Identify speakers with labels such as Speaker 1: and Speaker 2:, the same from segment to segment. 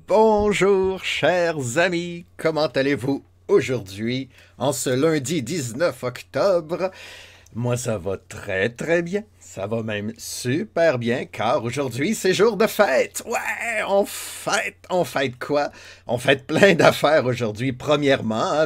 Speaker 1: Bonjour, chers amis, comment allez-vous aujourd'hui, en ce lundi 19 octobre? Moi, ça va très très bien, ça va même super bien, car aujourd'hui, c'est jour de fête. Ouais, on fête quoi? On fête plein d'affaires aujourd'hui. Premièrement, hein,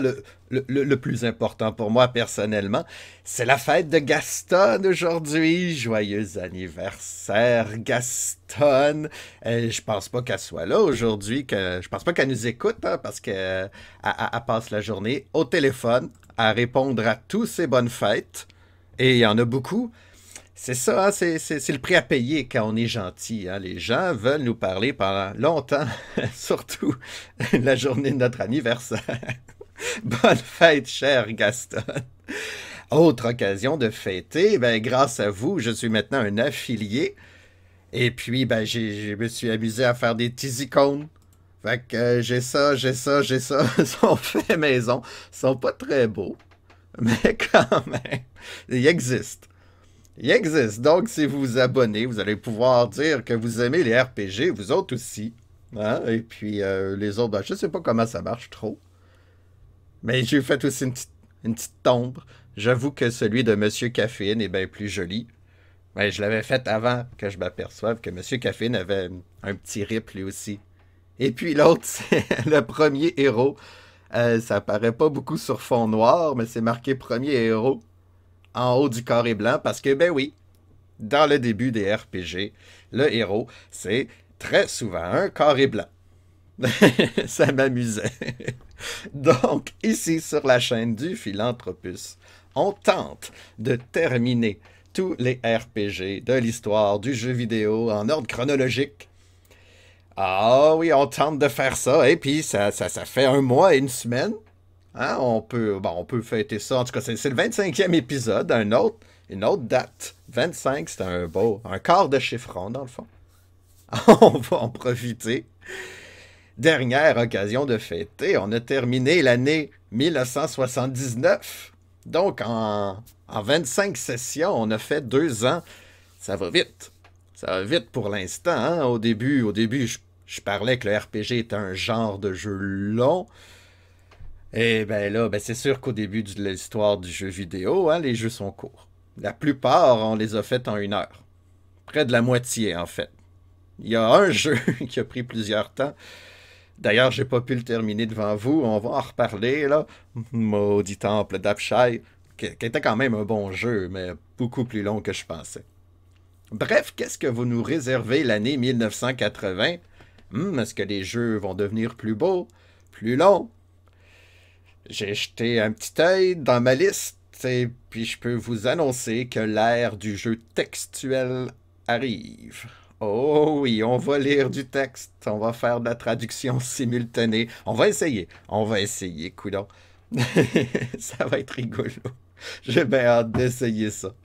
Speaker 1: le plus important pour moi personnellement, c'est la fête de Gaston aujourd'hui. Joyeux anniversaire, Gaston. Je pense pas qu'elle soit là aujourd'hui, je pense pas qu'elle nous écoute, hein, parce qu'elle elle passe la journée au téléphone à répondre à tous ses bonnes fêtes. Et il y en a beaucoup. C'est ça, hein, c'est le prix à payer quand on est gentil, hein. Les gens veulent nous parler pendant longtemps, surtout la journée de notre anniversaire. Bonne fête, cher Gaston. Autre occasion de fêter, ben, grâce à vous, je suis maintenant un affilié. Et puis, ben, je me suis amusé à faire des petits icônes. Fait que j'ai ça. Ils sont faits maison. Ils sont pas très beaux, mais quand même, ils existent. Il existe. Donc, si vous vous abonnez, vous allez pouvoir dire que vous aimez les RPG, vous autres aussi. Hein? Et puis, les autres, ben, je sais pas comment ça marche trop. Mais j'ai fait aussi une petite tombe. J'avoue que celui de Monsieur Caffeine est bien plus joli. Mais je l'avais fait avant que je m'aperçoive que Monsieur Caffeine avait un petit rip lui aussi. Et puis l'autre, c'est le premier héros. Ça apparaît pas beaucoup sur fond noir, mais c'est marqué premier héros en haut du carré blanc parce que, ben oui, dans le début des RPG, le héros, c'est très souvent un carré blanc. Ça m'amusait. Donc, ici sur la chaîne du Philanthropus, on tente de terminer tous les RPG de l'histoire du jeu vidéo en ordre chronologique. Ah oui, on tente de faire ça, et puis ça fait un mois et une semaine. Hein, on peut fêter ça. En tout cas, c'est le 25e épisode, une autre date. 25, c'est un quart de chiffron, dans le fond. On va en profiter. Dernière occasion de fêter, on a terminé l'année 1979. Donc, en 25 sessions, on a fait 2 ans. Ça va vite. Ça va vite pour l'instant, hein. Au début, je parlais que le RPG était un genre de jeu long. Et ben là, ben c'est sûr qu'au début de l'histoire du jeu vidéo, hein, les jeux sont courts. La plupart, on les a faits en 1 heure. Près de la moitié, en fait. Il y a un jeu qui a pris plusieurs temps. D'ailleurs, j'ai pas pu le terminer devant vous. On va en reparler, là. Maudit temple d'Apshai, qui était quand même un bon jeu, mais beaucoup plus long que je pensais. Bref, qu'est-ce que vous nous réservez l'année 1980? Est-ce que les jeux vont devenir plus beaux, plus longs? J'ai jeté un petit œil dans ma liste et puis je peux vous annoncer que l'ère du jeu textuel arrive. Oh oui, on va lire du texte, on va faire de la traduction simultanée. On va essayer, coudonc. Ça va être rigolo. J'ai bien hâte d'essayer ça.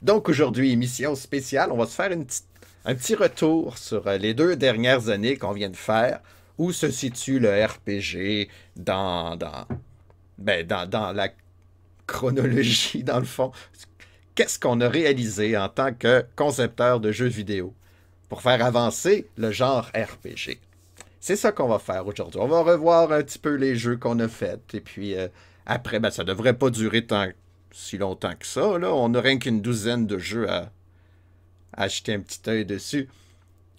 Speaker 1: Donc aujourd'hui, émission spéciale, on va se faire un petit retour sur les 2 dernières années qu'on vient de faire, où se situe le RPG dans la chronologie, dans le fond. Qu'est-ce qu'on a réalisé en tant que concepteur de jeux vidéo pour faire avancer le genre RPG? C'est ça qu'on va faire aujourd'hui. On va revoir un petit peu les jeux qu'on a faits. Et puis après, ben, ça devrait pas durer si longtemps que ça. Là. On n'a rien qu'une douzaine de jeux à jeter un petit œil dessus.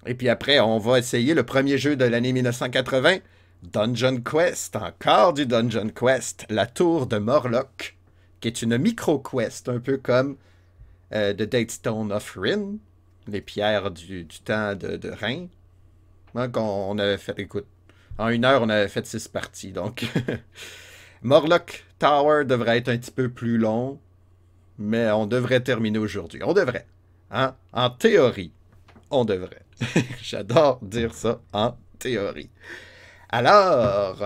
Speaker 1: Et puis après, on va essayer le premier jeu de l'année 1980, Dungeon Quest, encore du Dungeon Quest, la tour de Morlock, qui est une micro-quest, un peu comme The Datestone of Rin, les pierres du temps de Rhin. Donc on avait fait, écoute, en 1 heure, on avait fait 6 parties, donc Morlock Tower devrait être un petit peu plus long, mais on devrait terminer aujourd'hui. On devrait, hein? En théorie, on devrait. J'adore dire ça, en théorie. Alors,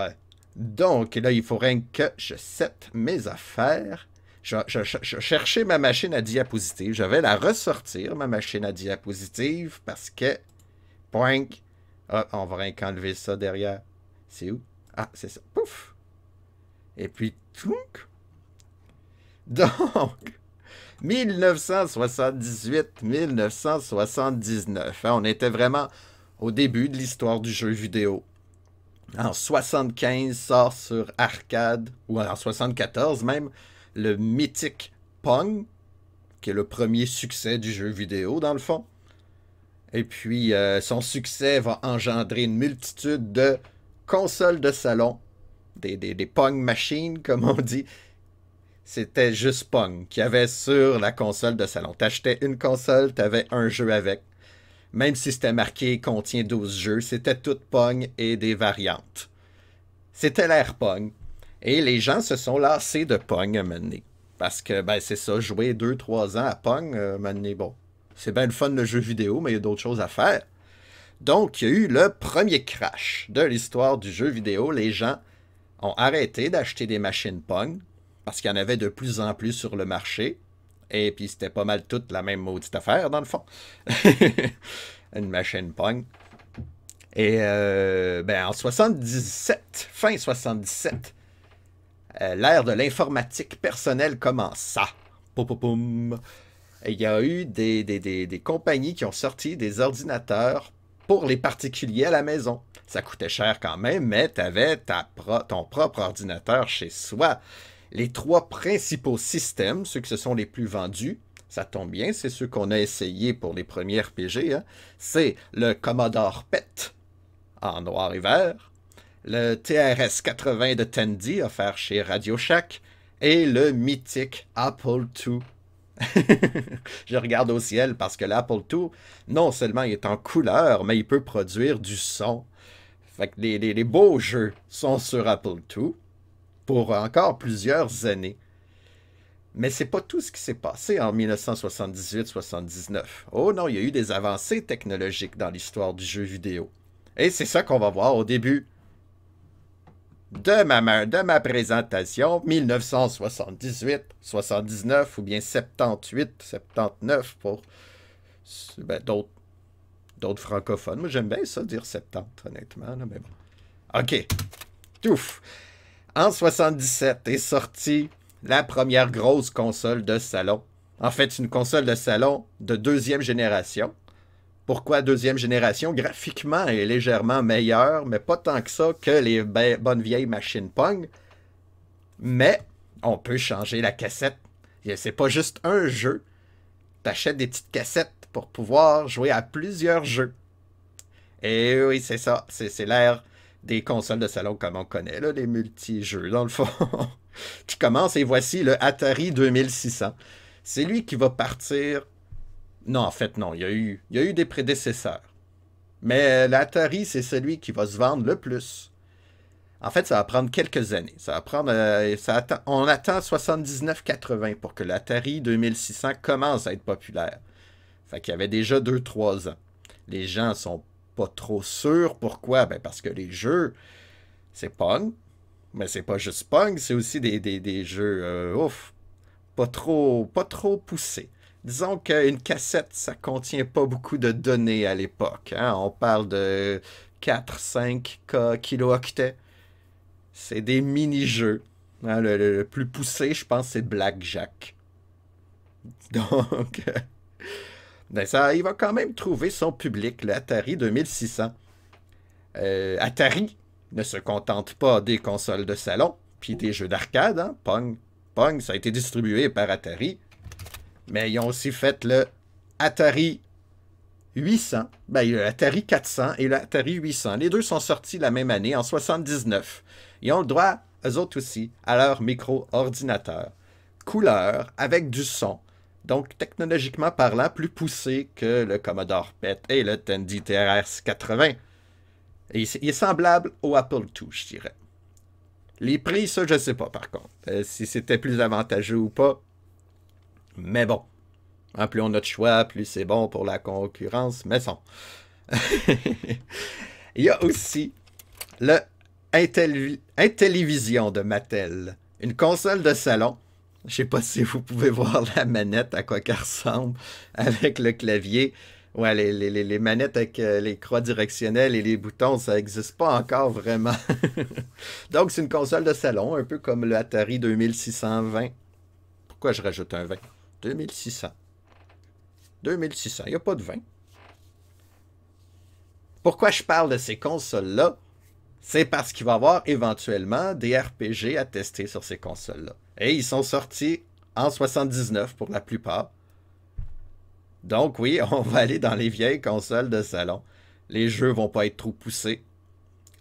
Speaker 1: donc, là, il faudrait que je sette mes affaires. Je cherchais ma machine à diapositive. Je vais la ressortir, ma machine à diapositive, parce que... Poink. Ah, on va rien qu'enlever ça derrière. C'est où? Ah, c'est ça. Pouf! Et puis, tounk! Donc, 1978-1979. Hein, on était vraiment au début de l'histoire du jeu vidéo. En 75 sort sur arcade, ou en 74 même, le mythique Pong, qui est le premier succès du jeu vidéo dans le fond. Et puis son succès va engendrer une multitude de consoles de salon, des Pong machines comme on dit. C'était juste Pong qu'il y avait sur la console de salon. T'achetais une console, t'avais un jeu avec. Même si c'était marqué contient 12 jeux, c'était tout Pong et des variantes. C'était l'ère Pong. Et les gens se sont lassés de Pong à un moment donné. Parce que, ben, c'est ça, jouer 2-3 ans à Pong, à un moment donné, bon, c'est bien le fun le jeu vidéo, mais il y a d'autres choses à faire. Donc, il y a eu le premier crash de l'histoire du jeu vidéo. Les gens ont arrêté d'acheter des machines Pong parce qu'il y en avait de plus en plus sur le marché. Et puis, c'était pas mal toute la même maudite affaire, dans le fond. Une machine Pong. Et ben, en 77, fin 77, l'ère de l'informatique personnelle commença. Poum, poum, poum. Et il y a eu des compagnies qui ont sorti des ordinateurs pour les particuliers à la maison. Ça coûtait cher quand même, mais tu avais ton propre ordinateur chez soi. Les trois principaux systèmes, ceux qui se sont les plus vendus, ça tombe bien, c'est ceux qu'on a essayés pour les premiers RPG, hein, c'est le Commodore PET en noir et vert, le TRS-80 de Tandy offert chez Radio Shack et le mythique Apple II. Je regarde au ciel parce que l'Apple II, non seulement il est en couleur, mais il peut produire du son. Fait que les beaux jeux sont sur Apple II pour encore plusieurs années. Mais c'est pas tout ce qui s'est passé en 1978-79. Oh non, il y a eu des avancées technologiques dans l'histoire du jeu vidéo. Et c'est ça qu'on va voir au début de ma présentation, 1978, 79 ou bien 78, 79 pour ben, d'autres francophones. Moi, j'aime bien ça, dire 70, honnêtement. Là, mais bon. OK. Touf. En 77 est sortie la première grosse console de salon. En fait, une console de salon de deuxième génération. Pourquoi deuxième génération? Graphiquement, elle est légèrement meilleure, mais pas tant que ça que les bonnes vieilles machines Pong. Mais on peut changer la cassette. C'est pas juste un jeu. T'achètes des petites cassettes pour pouvoir jouer à plusieurs jeux. Et oui, c'est ça. C'est l'ère des consoles de salon comme on connaît, là, les multi-jeux, dans le fond. Qui commence, et voici le Atari 2600. C'est lui qui va partir. Non, en fait, non. Il y a eu des prédécesseurs. Mais l'Atari, c'est celui qui va se vendre le plus. En fait, ça va prendre quelques années. Ça va prendre. On attend 79-80 pour que l'Atari 2600 commence à être populaire. Fait qu'il y avait déjà 2-3 ans. Les gens sont pas trop sûrs. Pourquoi? Ben parce que les jeux, c'est Pong. Mais c'est pas juste Pong, c'est aussi des jeux pas trop poussés. Disons qu'une cassette, ça contient pas beaucoup de données à l'époque. Hein? On parle de 4-5 kilooctets. C'est des mini-jeux. Hein? Le plus poussé, je pense, c'est Blackjack. Donc, ben ça, il va quand même trouver son public, l'Atari 2600. Atari ne se contente pas des consoles de salon, puis des jeux d'arcade. Hein? Pong, ça a été distribué par Atari. Mais ils ont aussi fait le Atari 800, ben, le Atari 400 et le Atari 800. Les deux sont sortis la même année, en 79. Ils ont le droit, eux autres aussi, à leur micro-ordinateur. Couleur, avec du son. Donc, technologiquement parlant, plus poussé que le Commodore PET et le Tandy TRS-80. Et il est semblable au Apple II, je dirais. Les prix, ça, je ne sais pas, par contre. Si c'était plus avantageux ou pas. Mais bon. Hein, plus on a de choix, plus c'est bon pour la concurrence. Mais bon. Il y a aussi le Intellivision de Mattel. Une console de salon. Je ne sais pas si vous pouvez voir la manette, à quoi qu'elle ressemble, avec le clavier. Ouais, les manettes avec les croix directionnelles et les boutons, ça n'existe pas encore vraiment. Donc, c'est une console de salon, un peu comme le Atari 2620. Pourquoi je rajoute un 20? 2600. 2600, il n'y a pas de 20. Pourquoi je parle de ces consoles-là? C'est parce qu'il va y avoir éventuellement des RPG à tester sur ces consoles-là. Et ils sont sortis en 79 pour la plupart. Donc oui, on va aller dans les vieilles consoles de salon. Les jeux vont pas être trop poussés.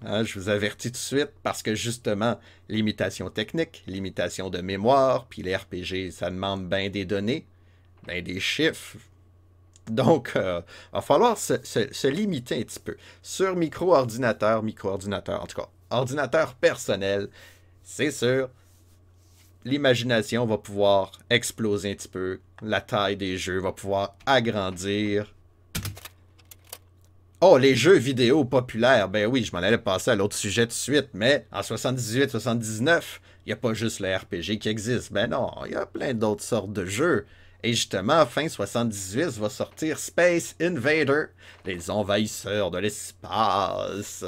Speaker 1: Hein, je vous avertis tout de suite parce que justement, limitation technique, limitation de mémoire, puis les RPG, ça demande bien des données, bien des chiffres. Donc, va falloir se limiter un petit peu. Sur micro-ordinateur, en tout cas, ordinateur personnel, c'est sûr, l'imagination va pouvoir exploser un petit peu. La taille des jeux va pouvoir agrandir. Oh, les jeux vidéo populaires. Ben oui, je m'en allais passer à l'autre sujet tout de suite, mais en 78-79, il n'y a pas juste le RPG qui existe. Ben non, il y a plein d'autres sortes de jeux. Et justement, fin 78 va sortir Space Invader, les envahisseurs de l'espace.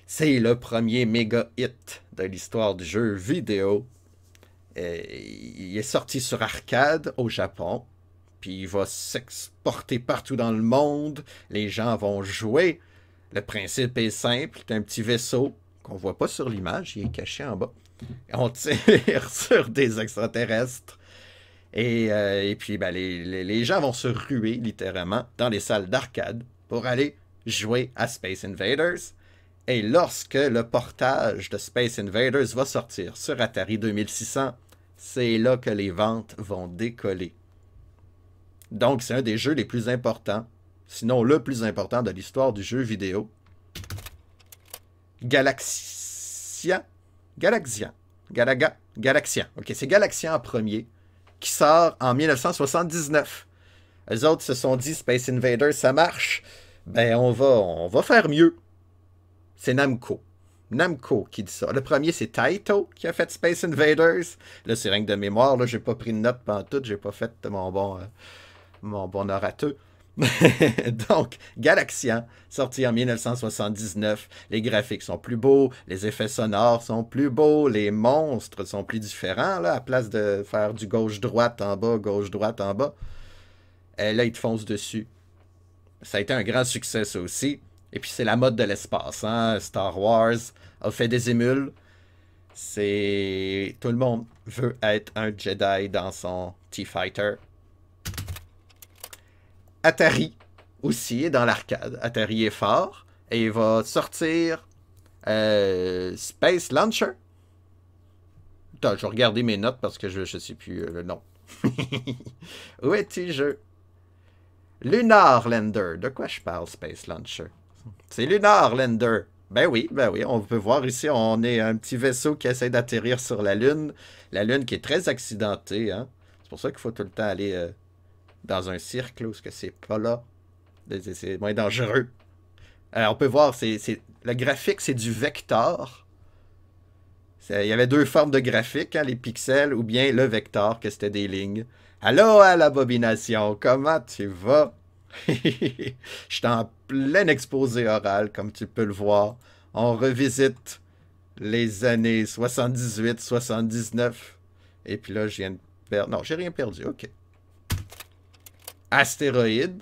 Speaker 1: C'est le premier méga hit de l'histoire du jeu vidéo. Il est sorti sur arcade au Japon, puis il va s'exporter partout dans le monde. Les gens vont jouer. Le principe est simple, c'est un petit vaisseau qu'on voit pas sur l'image, il est caché en bas. On tire sur des extraterrestres. Et puis, ben, les gens vont se ruer littéralement dans les salles d'arcade pour aller jouer à Space Invaders. Et lorsque le portage de Space Invaders va sortir sur Atari 2600, c'est là que les ventes vont décoller. Donc, c'est un des jeux les plus importants, sinon le plus important de l'histoire du jeu vidéo. Galaxian. Ok, c'est Galaxian en premier, qui sort en 1979. Les autres se sont dit, Space Invaders, ça marche. Ben, on va faire mieux. C'est Namco. Namco qui dit ça. Le premier, c'est Taito qui a fait Space Invaders. Là, c'est rien que de mémoire. Là, j'ai pas pris de notes pendant tout. J'ai pas fait mon bon orateux. Donc, Galaxian, sorti en 1979. Les graphiques sont plus beaux, les effets sonores sont plus beaux, les monstres sont plus différents. Là, à place de faire du gauche-droite en bas, gauche-droite en bas. Là, ils te foncent dessus. Ça a été un grand succès, ça aussi. Et puis, c'est la mode de l'espace. Hein? Star Wars a fait des émules. Tout le monde veut être un Jedi dans son T-Fighter. Atari aussi est dans l'arcade. Atari est fort. Et il va sortir Space Launcher. Attends, je vais regarder mes notes parce que je ne sais plus le nom. Où est-il jeu? Lunar Lander. De quoi je parle, Space Launcher? C'est Lunar Lander. Ben oui, on peut voir ici, on est un petit vaisseau qui essaie d'atterrir sur la Lune. La Lune qui est très accidentée. Hein? C'est pour ça qu'il faut tout le temps aller dans un cercle, parce que c'est pas là. C'est moins dangereux. On peut voir, le graphique, c'est du vector. Il y avait deux formes de graphique, hein, les pixels ou bien le vector, que c'était des lignes. Allô à l'abomination, comment tu vas? Je suis en plein exposé oral, comme tu peux le voir. On revisite les années 78, 79. Et puis là, je viens de perdre... Non, j'ai rien perdu, ok. Astéroïde,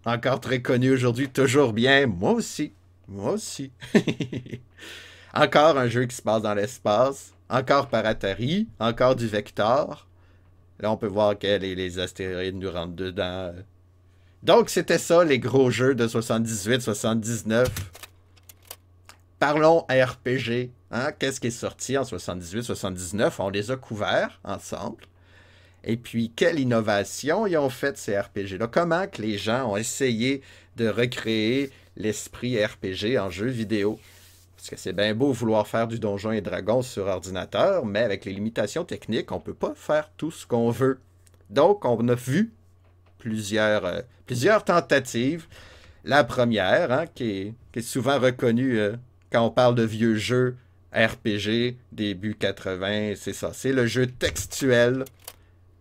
Speaker 1: encore très connu aujourd'hui, toujours bien. Moi aussi. Encore un jeu qui se passe dans l'espace. Encore par Atari. Encore du vector. Là, on peut voir que les astéroïdes nous rentrent dedans. Donc, c'était ça, les gros jeux de 78-79. Parlons RPG. Hein? Qu'est-ce qui est sorti en 78-79? On les a couverts ensemble. Et puis, quelle innovation ils ont fait, ces RPG-là? Comment que les gens ont essayé de recréer l'esprit RPG en jeu vidéo? Parce que c'est bien beau vouloir faire du Donjons et Dragons sur ordinateur, mais avec les limitations techniques, on ne peut pas faire tout ce qu'on veut. Donc, on a vu plusieurs tentatives. La première, hein, qui est souvent reconnue quand on parle de vieux jeux RPG, début 80, c'est ça. C'est le jeu textuel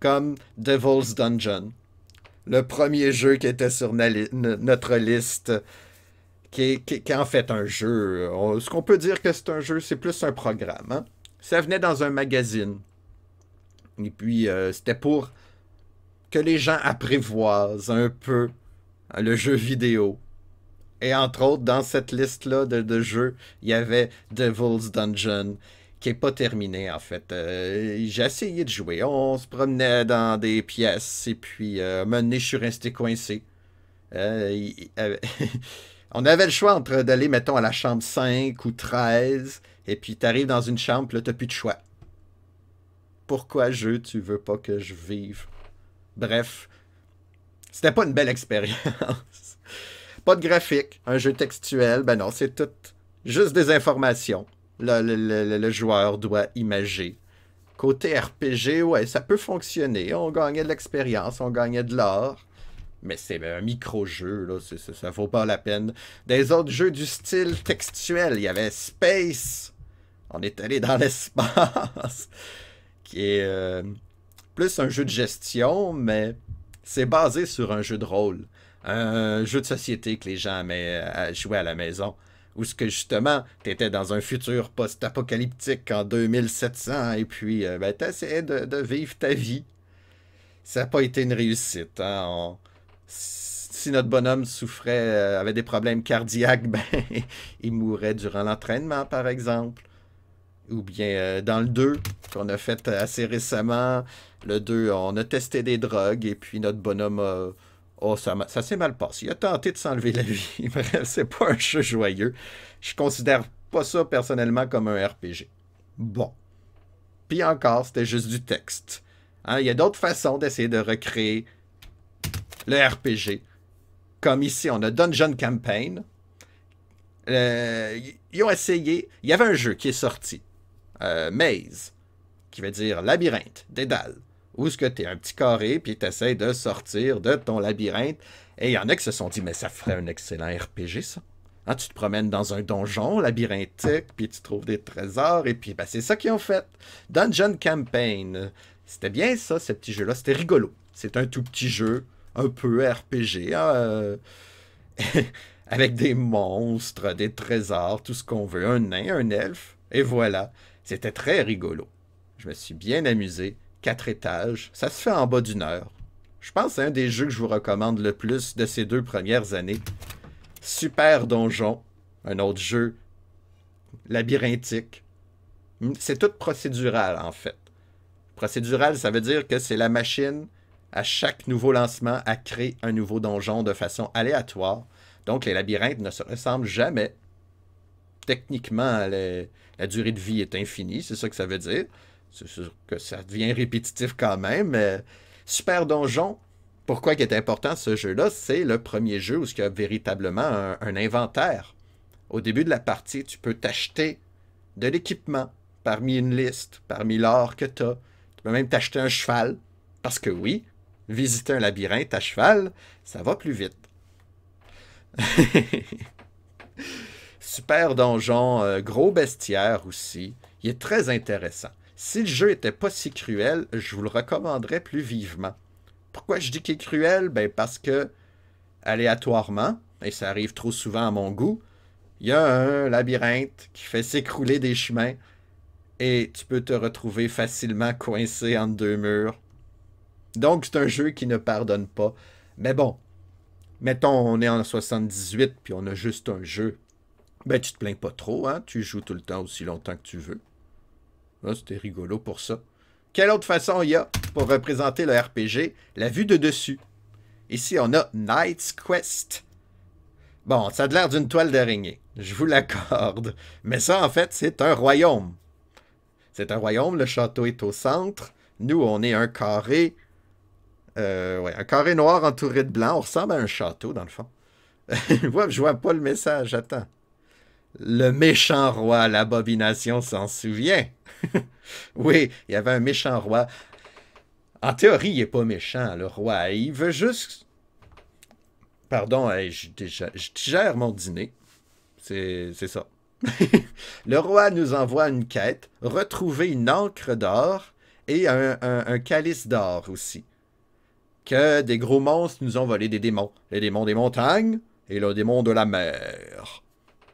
Speaker 1: comme Devil's Dungeon. Le premier jeu qui était sur notre liste, qui est en fait un jeu. Ce qu'on peut dire que c'est un jeu, c'est plus un programme. Hein? Ça venait dans un magazine. Et puis, c'était pour que les gens apprivoisent un peu le jeu vidéo. Et entre autres, dans cette liste-là de jeux, il y avait Devil's Dungeon, qui est pas terminé en fait. J'ai essayé de jouer. On se promenait dans des pièces et puis à un moment donné, je suis resté coincé. On avait le choix entre d'aller, mettons, à la chambre 5 ou 13, et puis t'arrives dans une chambre, là, t'as plus de choix. Pourquoi, jeu, tu veux pas que je vive? Bref, c'était pas une belle expérience. Pas de graphique, un jeu textuel, ben non, c'est tout juste des informations. Le joueur doit imager. Côté RPG, ouais, ça peut fonctionner. On gagnait de l'expérience, on gagnait de l'or. Mais c'est un micro-jeu, là, ça vaut pas la peine. Des autres jeux du style textuel, il y avait Space. On est allé dans l'espace. Qui est plus un jeu de gestion, mais c'est basé sur un jeu de rôle. Un jeu de société que les gens aimaient jouer à la maison. Où ce que justement, t'étais dans un futur post-apocalyptique en 2700 et puis ben, t'essayais de vivre ta vie. Ça n'a pas été une réussite. Hein? Si notre bonhomme souffrait, avait des problèmes cardiaques, ben, il mourrait durant l'entraînement, par exemple. Ou bien dans le 2, qu'on a fait assez récemment, le 2, on a testé des drogues et puis notre bonhomme a... Oh, ça s'est mal passé. Il a tenté de s'enlever la vie. Bref, c'est pas un jeu joyeux. Je considère pas ça personnellement comme un RPG. Bon. Puis encore, c'était juste du texte. Hein, il y a d'autres façons d'essayer de recréer le RPG. Comme ici, on a Dungeon Campaign. Ils ont essayé. Il y avait un jeu qui est sorti. Maze. Qui veut dire labyrinthe, dédale. Où est-ce que tu es un petit carré, puis tu essaies de sortir de ton labyrinthe. Et il y en a qui se sont dit, mais ça ferait un excellent RPG, ça. Hein, tu te promènes dans un donjon labyrinthique, puis tu trouves des trésors, et puis ben, c'est ça qu'ils ont fait. Dungeon Campaign. C'était bien ça, ce petit jeu-là. C'était rigolo. C'est un tout petit jeu, un peu RPG, hein, avec des monstres, des trésors, tout ce qu'on veut. Un nain, un elfe, et voilà. C'était très rigolo. Je me suis bien amusé. 4 étages. Ça se fait en bas d'une heure. Je pense que c'est un des jeux que je vous recommande le plus de ces 2 premières années. Super Donjon. Un autre jeu labyrinthique. C'est tout procédural, en fait. Procédural, ça veut dire que c'est la machine, à chaque nouveau lancement, à créer un nouveau donjon de façon aléatoire. Donc, les labyrinthes ne se ressemblent jamais. Techniquement, la durée de vie est infinie, c'est ça que ça veut dire. C'est sûr que ça devient répétitif quand même. Mais Super Donjon, pourquoi il est important ce jeu-là? C'est le premier jeu où il y a véritablement un inventaire. Au début de la partie, tu peux t'acheter de l'équipement parmi une liste, parmi l'or que tu as. Tu peux même t'acheter un cheval. Parce que oui, visiter un labyrinthe à cheval, ça va plus vite. Super Donjon, gros bestiaire aussi. Il est très intéressant. Si le jeu n'était pas si cruel, je vous le recommanderais plus vivement. Pourquoi je dis qu'il est cruel? Ben parce que, aléatoirement, et ça arrive trop souvent à mon goût, il y a un labyrinthe qui fait s'écrouler des chemins et tu peux te retrouver facilement coincé entre 2 murs. Donc c'est un jeu qui ne pardonne pas. Mais bon, mettons on est en 78 puis on a juste un jeu. Ben tu te plains pas trop, hein? Tu joues tout le temps aussi longtemps que tu veux. Là, c'était rigolo pour ça. Quelle autre façon il y a pour représenter le RPG? La vue de dessus. Ici, on a Knight's Quest. Bon, ça a l'air d'une toile d'araignée. Je vous l'accorde. Mais ça, en fait, c'est un royaume. C'est un royaume, le château est au centre. Nous, on est un carré. Ouais, un carré noir entouré de blanc. On ressemble à un château, dans le fond. Je vois pas le message, attends. Le méchant roi, l'abomination s'en souvient. Oui, il y avait un méchant roi. En théorie, il n'est pas méchant, le roi. Il veut juste... Pardon, je digère mon dîner. C'est ça. Le roi nous envoie une quête, retrouver une encre d'or et un calice d'or aussi. Que des gros monstres nous ont volé des démons. Les démons des montagnes et le démon de la mer.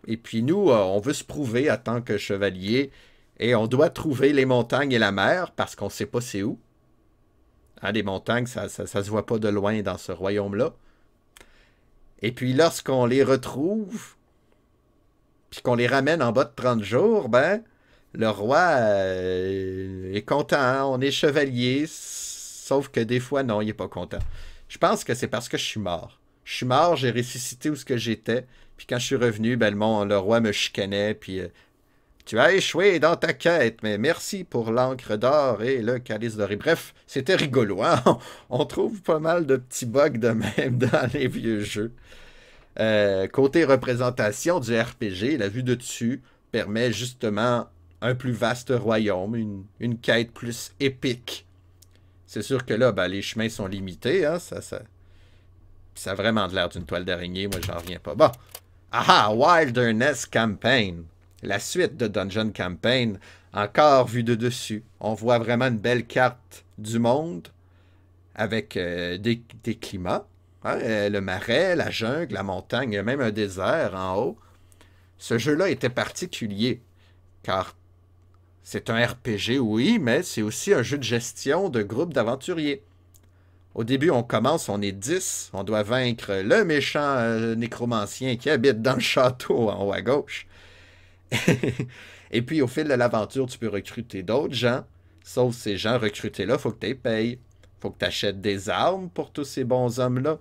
Speaker 1: Et puis nous, on veut se prouver en tant que chevalier et on doit trouver les montagnes et la mer parce qu'on ne sait pas c'est où. Hein, les montagnes, ça se voit pas de loin dans ce royaume-là. Et puis lorsqu'on les retrouve, puis qu'on les ramène en bas de 30 jours, ben, le roi est content, hein, on est chevalier, sauf que des fois, non, il est pas content. Je pense que c'est parce que je suis mort. Je suis mort, j'ai ressuscité où ce que j'étais, puis quand je suis revenu, ben, le roi me chicanait, puis tu as échoué dans ta quête, mais merci pour l'encre d'or et le calice doré. Bref, c'était rigolo, hein? On trouve pas mal de petits bugs de même dans les vieux jeux. Côté représentation du RPG, la vue de dessus permet justement un plus vaste royaume, une quête plus épique. C'est sûr que là, ben, les chemins sont limités, hein? Ça a vraiment de l'air d'une toile d'araignée, moi j'en reviens pas. Bon. Ah, Wilderness Campaign. La suite de Dungeon Campaign, encore vue de dessus. On voit vraiment une belle carte du monde avec des climats. Hein, le marais, la jungle, la montagne, il y a même un désert en haut. Ce jeu-là était particulier, car c'est un RPG, oui, mais c'est aussi un jeu de gestion de groupe d'aventuriers. Au début, on commence, on est 10, on doit vaincre le méchant nécromancien qui habite dans le château en haut à gauche. Et puis, au fil de l'aventure, tu peux recruter d'autres gens. Sauf ces gens recrutés-là, il faut que tu les payes. Faut que tu achètes des armes pour tous ces bons hommes-là.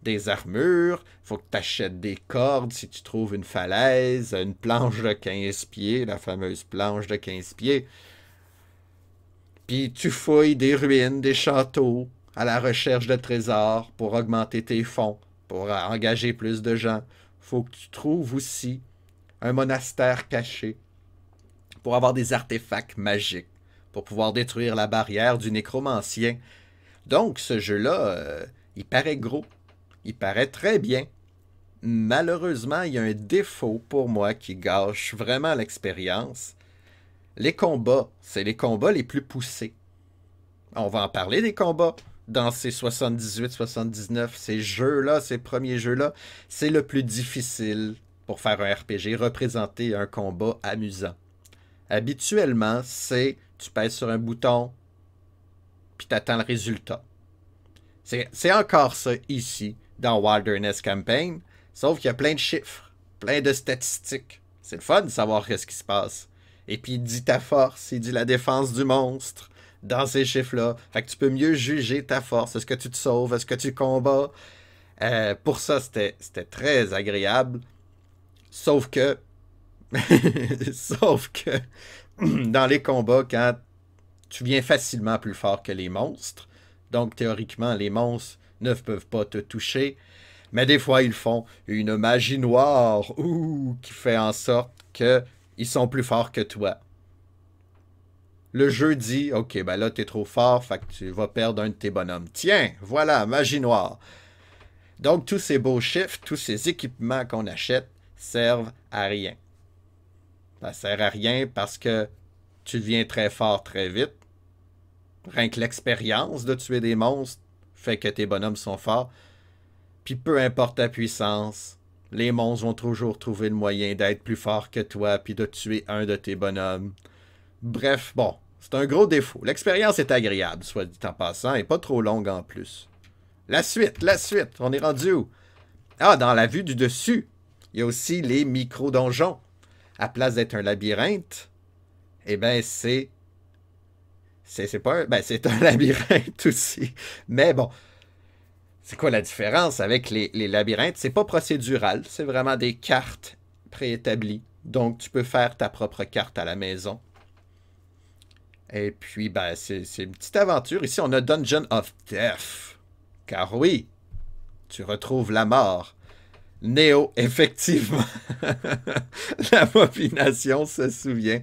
Speaker 1: Des armures. Faut que tu achètes des cordes si tu trouves une falaise, une planche de 15 pieds, la fameuse planche de 15 pieds. Puis tu fouilles des ruines, des châteaux, à la recherche de trésors pour augmenter tes fonds, pour engager plus de gens. Faut que tu trouves aussi un monastère caché pour avoir des artefacts magiques, pour pouvoir détruire la barrière du nécromancien. Donc, ce jeu-là, il paraît gros, il paraît très bien. Malheureusement, il y a un défaut pour moi qui gâche vraiment l'expérience. Les combats, c'est les combats les plus poussés. On va en parler des combats dans ces 78-79, ces jeux-là, ces premiers jeux-là. C'est le plus difficile pour faire un RPG, représenter un combat amusant. Habituellement, c'est tu pèses sur un bouton, puis tu attends le résultat. C'est encore ça ici, dans Wilderness Campaign, sauf qu'il y a plein de chiffres, plein de statistiques. C'est le fun de savoir qu'est-ce qui se passe. Et puis, il dit ta force, il dit la défense du monstre dans ces chiffres-là. Fait que tu peux mieux juger ta force. Est-ce que tu te sauves? Est-ce que tu combats? Pour ça, c'était très agréable. Sauf que Sauf que dans les combats, quand tu viens facilement plus fort que les monstres, donc théoriquement, les monstres ne peuvent pas te toucher, mais des fois, ils font une magie noire qui fait en sorte qu'ils sont plus forts que toi. Le jeu dit, ok, ben là, t'es trop fort, fait que tu vas perdre un de tes bonhommes. Tiens, voilà, magie noire. Donc, tous ces beaux chiffres, tous ces équipements qu'on achète servent à rien. Ça sert à rien parce que tu deviens très fort très vite. Rien que l'expérience de tuer des monstres fait que tes bonhommes sont forts. Puis peu importe ta puissance, les monstres vont toujours trouver le moyen d'être plus forts que toi puis de tuer un de tes bonhommes. Bref, bon, c'est un gros défaut. L'expérience est agréable, soit dit en passant, et pas trop longue en plus. La suite, on est rendu où? Ah, dans la vue du dessus, il y a aussi les micro-donjons. À place d'être un labyrinthe, eh bien, c'est pas un, ben, c'est un labyrinthe aussi. Mais bon, c'est quoi la différence avec les labyrinthes? C'est pas procédural, c'est vraiment des cartes préétablies. Donc, tu peux faire ta propre carte à la maison. Et puis, ben, c'est une petite aventure. Ici, on a Dungeon of Death. Car oui, tu retrouves la mort. Néo, effectivement. La bobination se souvient.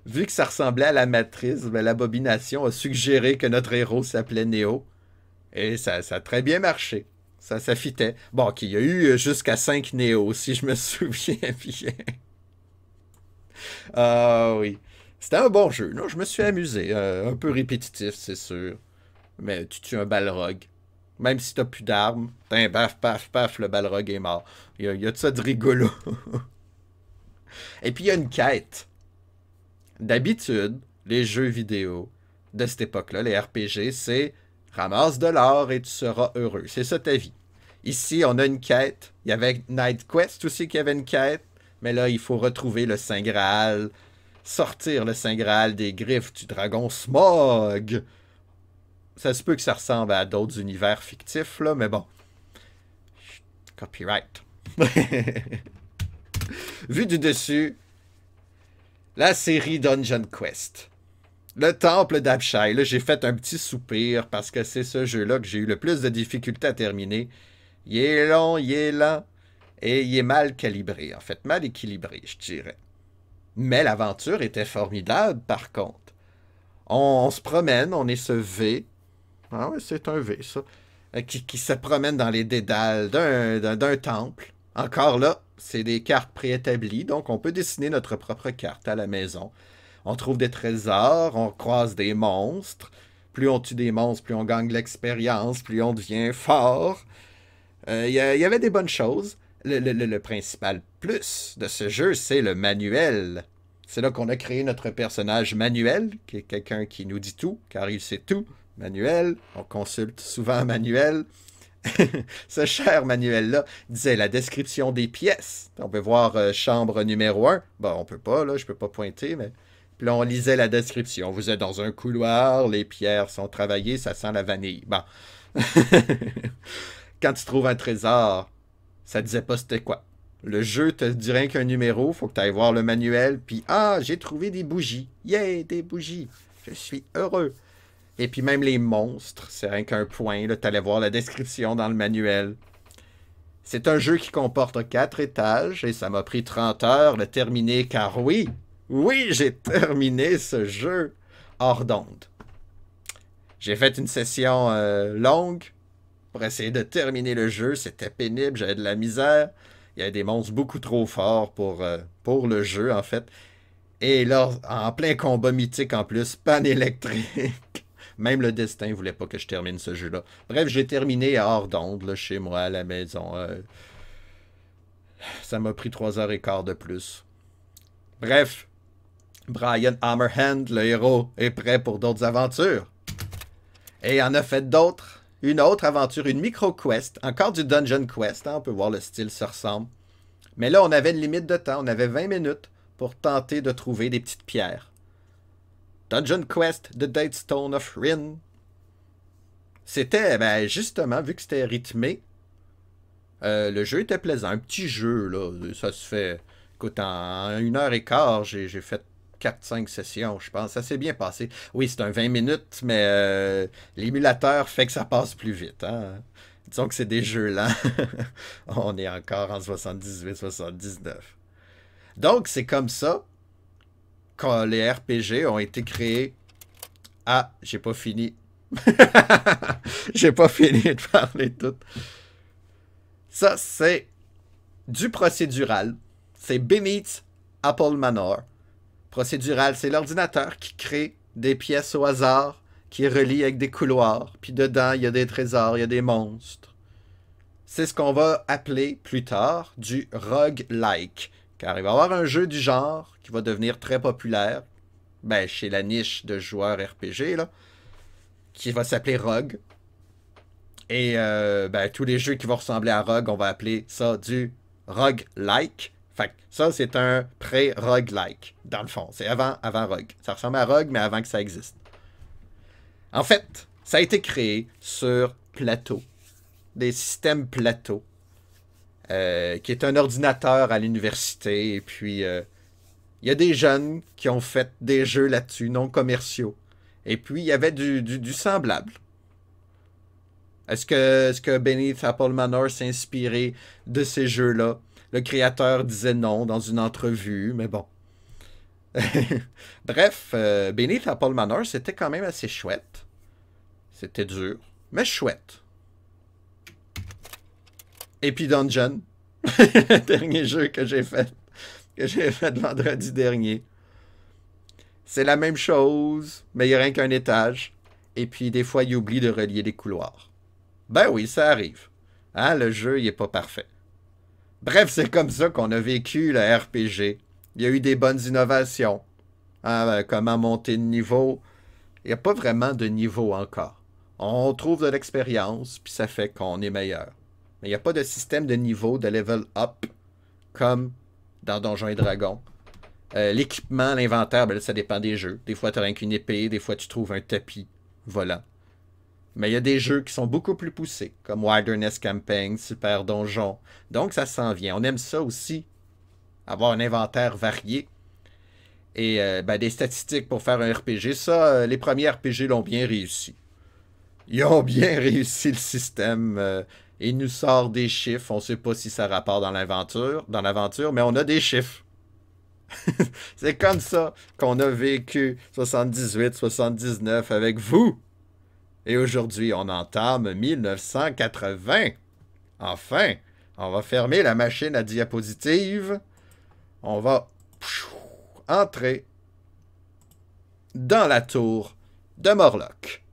Speaker 1: Vu que ça ressemblait à la matrice, ben, la bobination a suggéré que notre héros s'appelait Néo. Et ça a très bien marché. Ça fitait. Bon, qu'il y a eu jusqu'à 5 Néo, si je me souviens bien. Ah oui. C'était un bon jeu. Non, je me suis amusé. Un peu répétitif, c'est sûr. Mais tu tues un balrog. Même si t'as plus d'armes, paf, paf, paf, le balrog est mort. Il y a de ça de rigolo. Et puis il y a une quête. D'habitude, les jeux vidéo de cette époque-là, les RPG, c'est ramasse de l'or et tu seras heureux. C'est ça ta vie. Ici, on a une quête. Il y avait Night Quest aussi qui avait une quête. Mais là, il faut retrouver le Saint Graal. Sortir le Saint Graal des griffes du dragon Smog. Ça se peut que ça ressemble à d'autres univers fictifs, là, mais bon. Copyright. Vu du dessus, la série Dungeon Quest. Le temple d'Abshai. Là, j'ai fait un petit soupir parce que c'est ce jeu-là que j'ai eu le plus de difficultés à terminer. Il est long, il est lent et il est mal calibré, en fait. Mal équilibré, je dirais. Mais l'aventure était formidable, par contre. On se promène, on est ce V. Ah ouais, c'est un V, ça. Qui se promène dans les dédales d'un temple. Encore là, c'est des cartes préétablies, donc on peut dessiner notre propre carte à la maison. On trouve des trésors, on croise des monstres. Plus on tue des monstres, plus on gagne de l'expérience, plus on devient fort. Il y avait des bonnes choses. Le principal plus de ce jeu, c'est le manuel. C'est là qu'on a créé notre personnage Manuel, qui est quelqu'un qui nous dit tout, car il sait tout. Manuel, on consulte souvent Manuel. Ce cher Manuel-là disait la description des pièces. On peut voir chambre numéro 1. Bon, on peut pas, là, je peux pas pointer, mais... Puis là, on lisait la description. Vous êtes dans un couloir, les pierres sont travaillées, ça sent la vanille. Bon. Quand tu trouves un trésor, ça disait pas c'était quoi. Le jeu te dirait qu'un numéro, faut que tu ailles voir le manuel, puis ah, j'ai trouvé des bougies. Yeah, des bougies. Je suis heureux. Et puis même les monstres, c'est rien qu'un point. Tu allais voir la description dans le manuel. C'est un jeu qui comporte 4 étages et ça m'a pris 30 heures de terminer car oui, j'ai terminé ce jeu hors d'onde. J'ai fait une session longue pour essayer de terminer le jeu. C'était pénible, j'avais de la misère. Il y avait des monstres beaucoup trop forts pour le jeu en fait. Et là, en plein combat mythique en plus, panne électrique. Même le destin voulait pas que je termine ce jeu-là. Bref, j'ai terminé à hors d'onde, là, chez moi, à la maison. Ça m'a pris 3h15 de plus. Bref, Brian Hammerhand, le héros, est prêt pour d'autres aventures. Et il en a fait d'autres. Une autre aventure, une micro-quest. Encore du Dungeon Quest, hein, on peut voir le style se ressemble. Mais là, on avait une limite de temps. On avait 20 minutes pour tenter de trouver des petites pierres. Dungeon Quest, The Datestone of Rin. C'était, ben, justement, vu que c'était rythmé, le jeu était plaisant. Un petit jeu, là. Ça se fait. Écoute, en 1h15, j'ai fait 4-5 sessions, je pense. Ça s'est bien passé. Oui, c'est un 20 minutes, mais l'émulateur fait que ça passe plus vite. Hein? Disons que c'est des jeux lents. On est encore en 78-79. Donc, c'est comme ça quand les RPG ont été créés. Ah, j'ai pas fini. J'ai pas fini de parler tout. Ça, c'est du procédural. C'est Beneath Apple Manor. Procédural, c'est l'ordinateur qui crée des pièces au hasard, qui relie avec des couloirs. Puis dedans, il y a des trésors, il y a des monstres. C'est ce qu'on va appeler plus tard du roguelike. Car il va y avoir un jeu du genre qui va devenir très populaire, ben, chez la niche de joueurs RPG, là, qui va s'appeler Rogue. Et ben, tous les jeux qui vont ressembler à Rogue, on va appeler ça du roguelike. Fait que ça, c'est un pré-roguelike, dans le fond. C'est avant Rogue. Ça ressemble à Rogue, mais avant que ça existe. En fait, ça a été créé sur Plateau. Des systèmes Plateau. Qui est un ordinateur à l'université. Et puis, il y a des jeunes qui ont fait des jeux là-dessus, non commerciaux. Et puis, il y avait du semblable. Est-ce que Beneath Apple Manor s'est inspiré de ces jeux-là? Le créateur disait non dans une entrevue, mais bon. Bref, Beneath Apple Manor, c'était quand même assez chouette. C'était dur, mais chouette. Et puis Dungeon, le dernier jeu que j'ai fait vendredi dernier. C'est la même chose, mais il n'y a rien qu'un étage. Et puis des fois, il oublie de relier les couloirs. Ben oui, ça arrive. Hein, le jeu, il est pas parfait. Bref, c'est comme ça qu'on a vécu le RPG. Il y a eu des bonnes innovations. Hein, comment monter de niveau. Il n'y a pas vraiment de niveau encore. On trouve de l'expérience, puis ça fait qu'on est meilleur. Mais il n'y a pas de système de niveau, de level up, comme dans Donjons et Dragons. L'équipement, l'inventaire, ben là, ça dépend des jeux. Des fois, tu as rien qu'une épée, des fois, tu trouves un tapis volant. Mais il y a des jeux qui sont beaucoup plus poussés, comme Wilderness Campaign, Super Donjon. Donc, ça s'en vient. On aime ça aussi, avoir un inventaire varié. Et ben, des statistiques pour faire un RPG. Ça, les premiers RPG l'ont bien réussi. Ils ont bien réussi le système. Il nous sort des chiffres. On ne sait pas si ça rapporte dans l'aventure, mais on a des chiffres. C'est comme ça qu'on a vécu 78, 79 avec vous. Et aujourd'hui, on entame 1980. Enfin, on va fermer la machine à diapositive. On va entrer dans la tour de Morlock.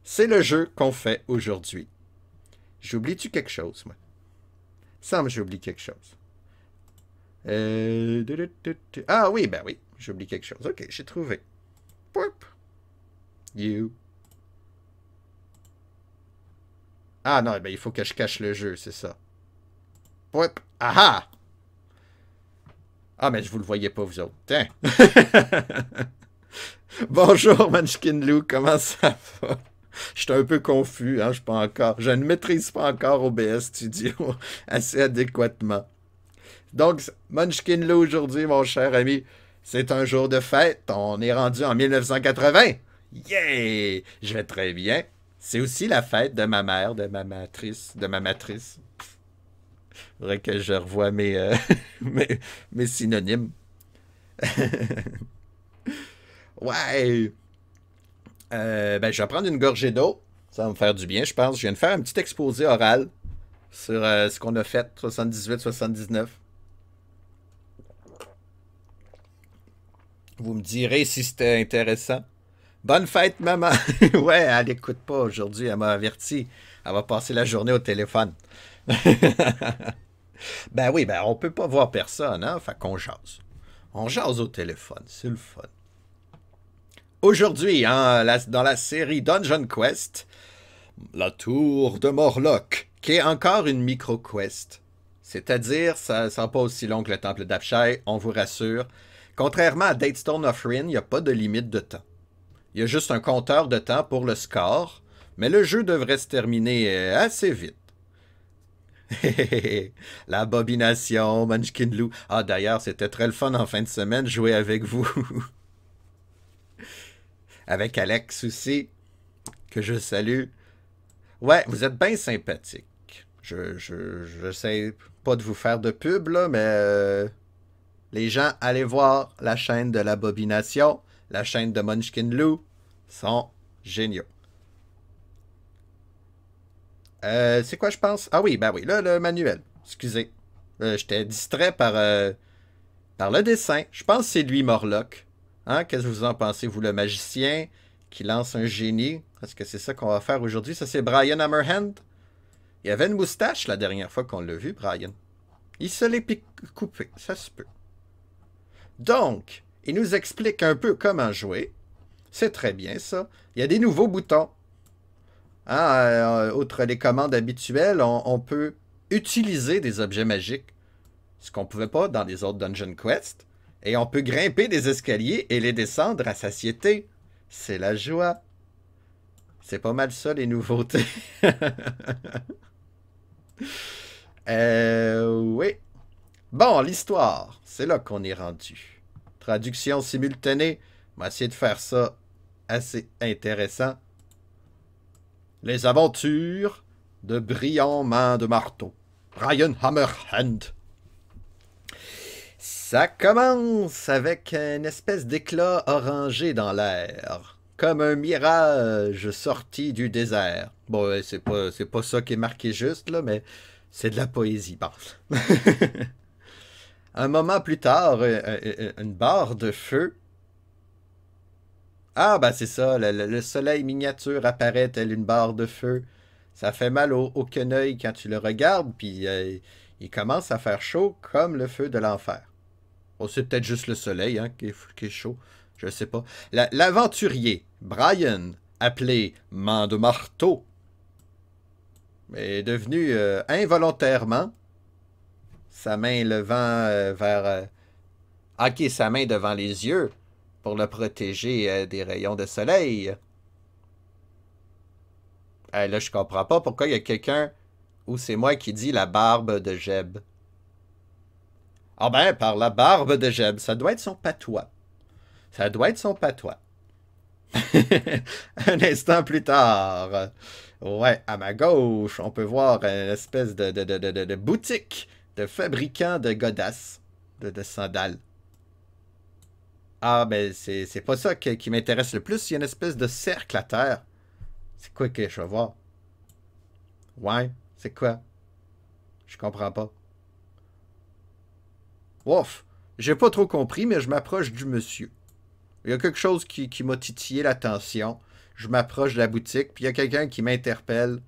Speaker 1: C'est le jeu qu'on fait aujourd'hui. J'oublie-tu quelque chose, moi? Semble que j'oublie quelque chose. Ah oui, ben oui, j'oublie quelque chose. Ok, j'ai trouvé. Poup. You. Ah non, ben il faut que je cache le jeu, c'est ça. Poup. Ah! Ah, mais je vous le voyais pas, vous autres. Tiens. Bonjour, Munchkin Lou, comment ça va? Je suis un peu confus, hein, je ne maîtrise pas encore OBS Studio assez adéquatement. Donc, Munchkin Lou aujourd'hui, mon cher ami, c'est un jour de fête. On est rendu en 1980. Yeah! Je vais très bien. C'est aussi la fête de ma mère, de ma matrice. Faudrait que je revoie mes synonymes. Ouais. Ben, je vais prendre une gorgée d'eau. Ça va me faire du bien, je pense. Je viens de faire un petit exposé oral sur ce qu'on a fait, 78-79. Vous me direz si c'était intéressant. Bonne fête, maman! Ouais, elle n'écoute pas aujourd'hui, elle m'a averti. Elle va passer la journée au téléphone. Ben oui, ben on peut pas voir personne, hein? Fait qu'on jase. On jase au téléphone, c'est le fun. Aujourd'hui, hein, dans la série Dungeon Quest, la tour de Morlock, qui est encore une micro-quest. C'est-à-dire, ça ne sera pas aussi long que le temple d'Apshai, on vous rassure. Contrairement à Datestone of Rin, il n'y a pas de limite de temps. Il y a juste un compteur de temps pour le score, mais le jeu devrait se terminer assez vite. La bobination, Munchkin Lou. Ah, d'ailleurs, c'était très le fun en fin de semaine jouer avec vous. Avec Alex aussi, que je salue. Ouais, vous êtes bien sympathique. Je sais pas de vous faire de pub, là, mais les gens, allez voir la chaîne de la bobination, la chaîne de Munchkin Lou, sont géniaux. C'est quoi, je pense? Ah oui, ben oui, là, le manuel. Excusez. J'étais distrait par le dessin. Je pense que c'est lui, Morlock. Hein? Qu'est-ce que vous en pensez, vous, le magicien qui lance un génie? Est-ce que c'est ça qu'on va faire aujourd'hui? Ça, c'est Brian Hammerhand. Il avait une moustache la dernière fois qu'on l'a vu, Brian. Il se l'est coupé, ça se peut. Donc, il nous explique un peu comment jouer. C'est très bien, ça. Il y a des nouveaux boutons. Hein, outre les commandes habituelles, on peut utiliser des objets magiques, ce qu'on ne pouvait pas dans les autres Dungeon Quest. Et on peut grimper des escaliers et les descendre à satiété. C'est la joie. C'est pas mal ça, les nouveautés. Oui. Bon, l'histoire. C'est là qu'on est rendu. Traduction simultanée. On va essayer de faire ça assez intéressant. Les aventures de Brillant Main de Marteau. Brian Hammerhand. Ça commence avec une espèce d'éclat orangé dans l'air, comme un mirage sorti du désert. Bon, c'est pas ça qui est marqué juste, là, mais c'est de la poésie. Bon. Un moment plus tard, une barre de feu. Ah, ben c'est ça, le soleil miniature apparaît tel une barre de feu. Ça fait mal au quenouille quand tu le regardes, puis il commence à faire chaud comme le feu de l'enfer. Oh, c'est peut-être juste le soleil hein, qui est chaud. Je sais pas. L'aventurier, Brian, appelé Main de Marteau, est devenu involontairement, sa main levant vers... ok, sa main devant les yeux pour le protéger des rayons de soleil. Là, je comprends pas pourquoi il y a quelqu'un, ou c'est moi qui dis la barbe de Jeb. Ah ben, par la barbe de Jeb, ça doit être son patois. Ça doit être son patois. Un instant plus tard, ouais, à ma gauche, on peut voir une espèce de boutique de fabricant de godasses, de sandales. Ah, ben, c'est pas ça qui m'intéresse le plus. Il y a une espèce de cercle à terre. C'est quoi que je vais voir? Ouais, c'est quoi? Je comprends pas. Ouf, j'ai pas trop compris, mais je m'approche du monsieur. Il y a quelque chose qui m'a titillé l'attention. Je m'approche de la boutique, puis il y a quelqu'un qui m'interpelle.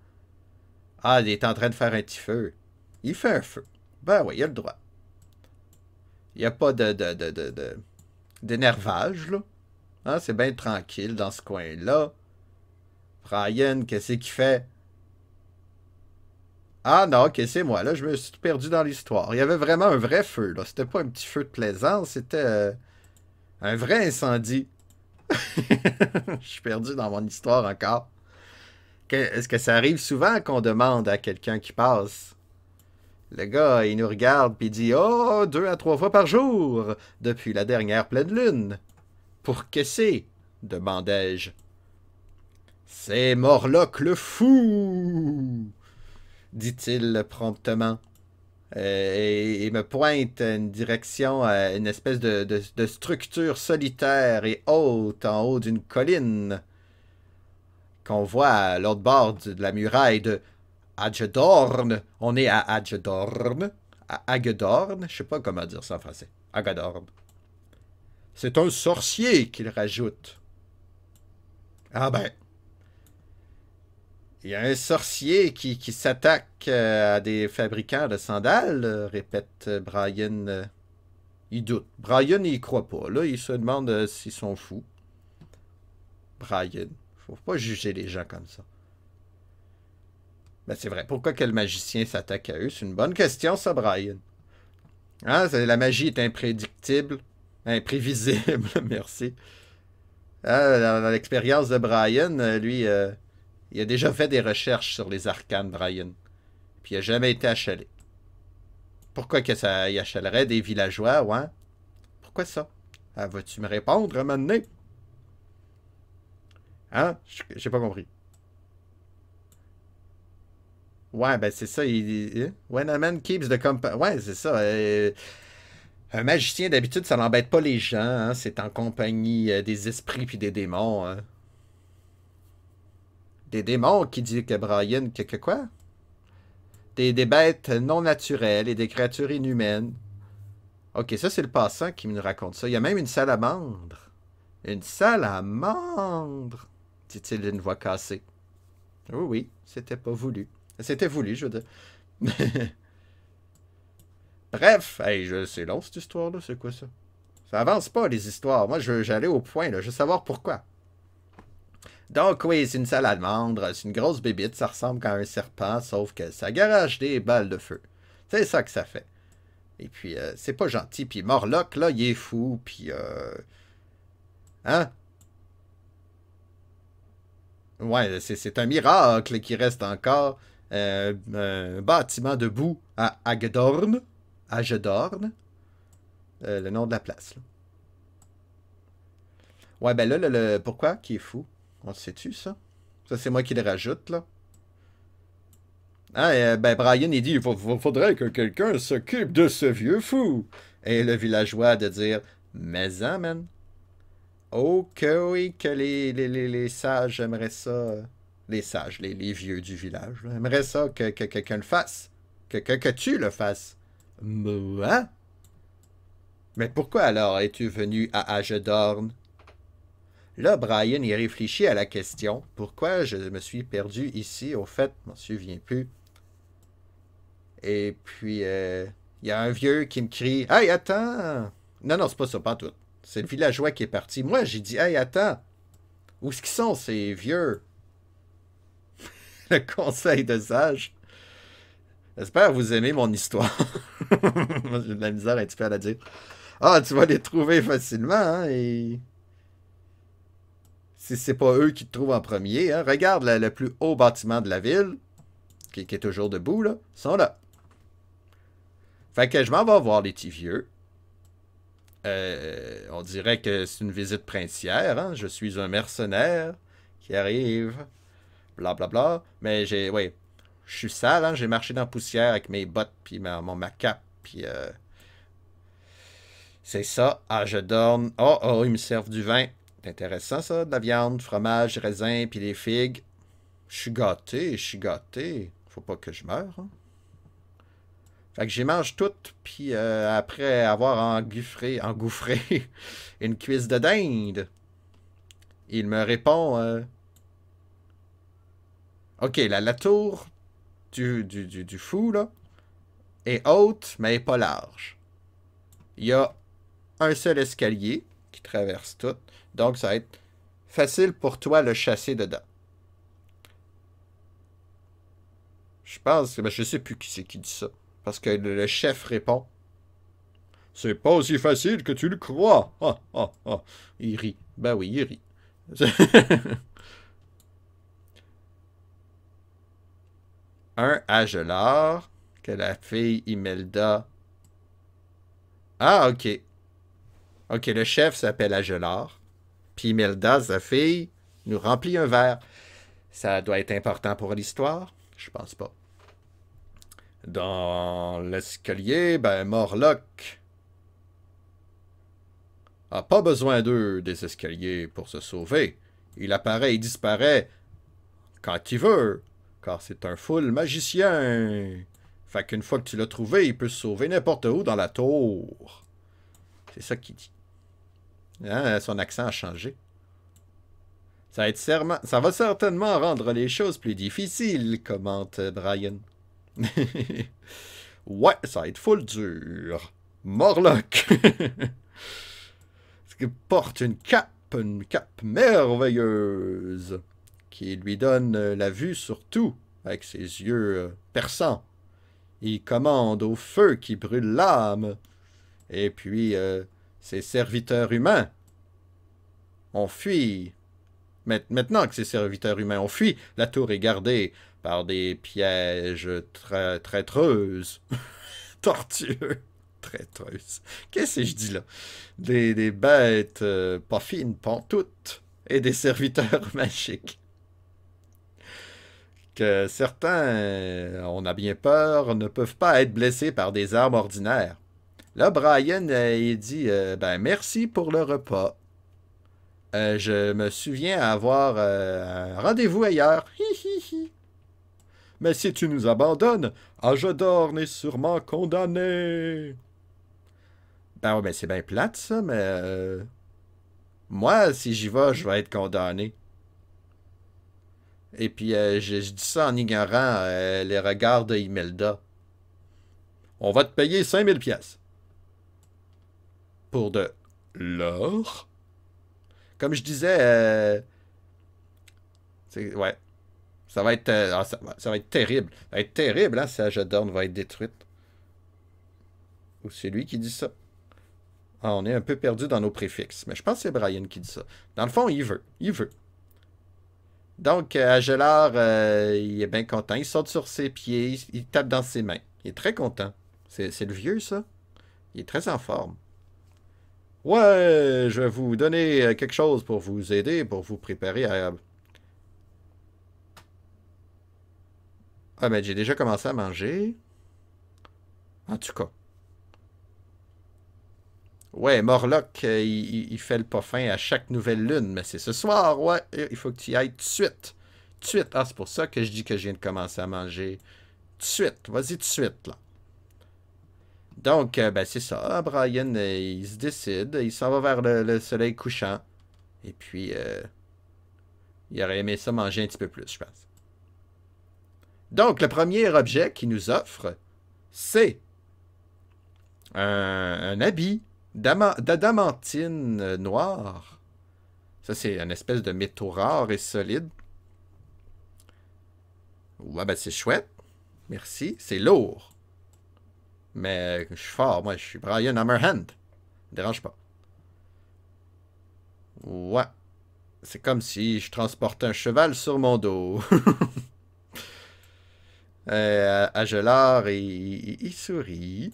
Speaker 1: Ah, il est en train de faire un petit feu. Il fait un feu. Ben oui, il a le droit. Il n'y a pas d'énervage, là. Hein, c'est bien tranquille dans ce coin-là. Brian, qu'est-ce qu'il fait? Ah non, ok, c'est moi, là, je me suis perdu dans l'histoire. Il y avait vraiment un vrai feu, là. C'était pas un petit feu de plaisance, c'était un vrai incendie. Je suis perdu dans mon histoire encore. Est-ce que ça arrive souvent qu'on demande à quelqu'un qui passe? Le gars, il nous regarde puis il dit « Oh, 2 à 3 fois par jour, depuis la dernière pleine lune. » Pour que c'est? Demandai-je. C'est Morlock le fou, dit-il promptement. Et me pointe une direction, une espèce de structure solitaire et haute en haut d'une colline qu'on voit à l'autre bord de la muraille de Hagedorn. On est à Hagedorn. À Hagedorn. Je sais pas comment dire ça en français. Hagedorn. C'est un sorcier qu'il rajoute. Ah ben. Il y a un sorcier qui s'attaque à des fabricants de sandales, répète Brian. Il doute. Brian, il croit pas. Là, il se demande s'ils sont fous. Brian. Faut pas juger les gens comme ça. Ben, c'est vrai. Pourquoi que le magicien s'attaque à eux? C'est une bonne question, ça, Brian. Hein? La magie est imprédictible. Imprévisible, merci. Dans l'expérience de Brian, lui, il a déjà fait des recherches sur les arcanes, Brian. Puis il n'a jamais été achalé. Pourquoi que ça y achalerait des villageois, ouais? Pourquoi ça? Ah, vas-tu me répondre un moment donné? Hein? J'ai pas compris. Ouais, ben c'est ça. When a man keeps the company. Ouais, c'est ça. Un magicien, d'habitude, ça n'embête pas les gens. Hein? C'est en compagnie des esprits puis des démons. Hein? Des démons qui dit que Brian, que quoi? Des bêtes non naturelles et des créatures inhumaines. Ok, ça c'est le passant qui nous raconte ça. Il y a même une salamandre. Une salamandre, dit-il d'une voix cassée. Oui, oui, c'était pas voulu. C'était voulu, je veux dire. Bref, hey, c'est long cette histoire-là, c'est quoi ça? Ça avance pas les histoires. Moi, j'allais au point, là. Je veux savoir pourquoi. Donc oui, c'est une salamandre, c'est une grosse bébite, ça ressemble à un serpent, sauf que ça garage des balles de feu. C'est ça que ça fait. Et puis, c'est pas gentil. Puis Morlock, là, il est fou, puis... Hein? Ouais, c'est un miracle qui reste encore. Un bâtiment debout à Hagedorn. Hagedorn. Le nom de la place, là. Ouais, ben là, pourquoi qui est fou? On le sait-tu, ça? Ça, c'est moi qui le rajoute, là. Ah, ben, Brian, il dit, faudrait que quelqu'un s'occupe de ce vieux fou. Et le villageois de dire, mais man. Oh, que oui, que les sages aimeraient ça. Les sages, les vieux du village, là, aimeraient ça que quelqu'un le fasse. Que tu le fasses. Moi? Mais pourquoi alors es-tu venu à Hagedorn? Là, Brian y réfléchit à la question. Pourquoi je me suis perdu ici? Au fait, je m'en souviens plus. Et puis, il y a un vieux qui me crie « Hey, attends! » Non, non, c'est pas ça, pas tout. C'est le villageois qui est parti. Moi, j'ai dit « Hey, attends! Où est-ce qu'ils sont, ces vieux? » Le conseil de sage. J'espère que vous aimez mon histoire. Moi, j'ai de la misère un petit peu à la dire. Ah, tu vas les trouver facilement, hein, et... Si c'est pas eux qui te trouvent en premier, hein, regarde le plus haut bâtiment de la ville, qui est toujours debout, là, ils sont là. Fait que je m'en vais voir les petits vieux. On dirait que c'est une visite princière, hein. Je suis un mercenaire qui arrive, blablabla. Bla bla. Mais ouais, je suis sale, hein. J'ai marché dans la poussière avec mes bottes, puis ma cape, puis c'est ça. Ah, je donne. Oh, oh, ils me servent du vin. C'est intéressant, ça, de la viande, du fromage, du raisin, puis des figues. Je suis gâté, je suis gâté. Faut pas que je meure, hein. Fait que j'y mange toutes, puis après avoir engouffré une cuisse de dinde, il me répond OK, la tour du fou, là, est haute, mais elle est pas large. Il y a un seul escalier qui traverse tout, donc ça va être facile pour toi le chasser dedans. Je pense que je sais plus qui c'est qui dit ça. Parce que le chef répond c'est pas aussi facile que tu le crois. Ah, ah, ah. Il rit. Ben oui, il rit. Un Agelard que la fille Imelda. Ah, ok. Ok, le chef s'appelle Agelard. Puis Imelda, sa fille, nous remplit un verre. Ça doit être important pour l'histoire? Je pense pas. Dans l'escalier, ben Morlock a pas besoin d'eux des escaliers pour se sauver. Il apparaît et disparaît quand il veut, car c'est un full magicien. Fait qu'une fois que tu l'as trouvé, il peut se sauver n'importe où dans la tour. C'est ça qu'il dit. Hein, son accent a changé. Ça va certainement rendre les choses plus difficiles, commente Brian. Ouais, ça va être full dur. Morlock. Il porte une cape merveilleuse, qui lui donne la vue sur tout, avec ses yeux perçants. Il commande au feu qui brûle l'âme. Et puis, ses serviteurs humains ont fui. Maintenant que ces serviteurs humains ont fui, la tour est gardée par des pièges traîtreuses, tortueux, traîtreuses. Qu'est-ce que je dis là? Des bêtes pas fines, pantoutes, et des serviteurs magiques. Que certains, on a bien peur, ne peuvent pas être blessés par des armes ordinaires. Là, Brian, il dit ben merci pour le repas. Je me souviens avoir un rendez-vous ailleurs. Mais si tu nous abandonnes, Ajodorn est sûrement condamné. Ben ouais, ben c'est bien plate ça, mais moi, si j'y vais, je vais être condamné. Et puis, je dis ça en ignorant les regards de Imelda. On va te payer 5000 pièces. Pour de l'or? Comme je disais, ouais, ça va être, ça va être terrible. Ça va être terrible, hein, si Ajodorn va être détruite. Ou c'est lui qui dit ça? Ah, on est un peu perdu dans nos préfixes, mais je pense que c'est Brian qui dit ça. Dans le fond, il veut. Il veut. Donc, Agelard, il est bien content. Il saute sur ses pieds, il tape dans ses mains. Il est très content. C'est le vieux, ça. Il est très en forme. Ouais, je vais vous donner quelque chose pour vous aider, pour vous préparer à... Ah, ben, j'ai déjà commencé à manger. En tout cas. Ouais, Morlock, il fait le pas fin à chaque nouvelle lune, mais c'est ce soir, ouais, il faut que tu y ailles tout de suite. Tout de suite. Ah, c'est pour ça que je dis que je viens de commencer à manger. Tout de suite, vas-y tout de suite, là. Donc, ben c'est ça, Brian, il se décide, il s'en va vers le soleil couchant. Et puis, il aurait aimé ça manger un petit peu plus, je pense. Donc, le premier objet qu'il nous offre, c'est un habit d'adamantine noire. Ça, c'est une espèce de métaux rare et solide. Ouais, ben c'est chouette. Merci. C'est lourd. Mais je suis fort, moi. Je suis Brian Hammerhand. Me dérange pas. Ouais. C'est comme si je transportais un cheval sur mon dos. Agelard, il sourit.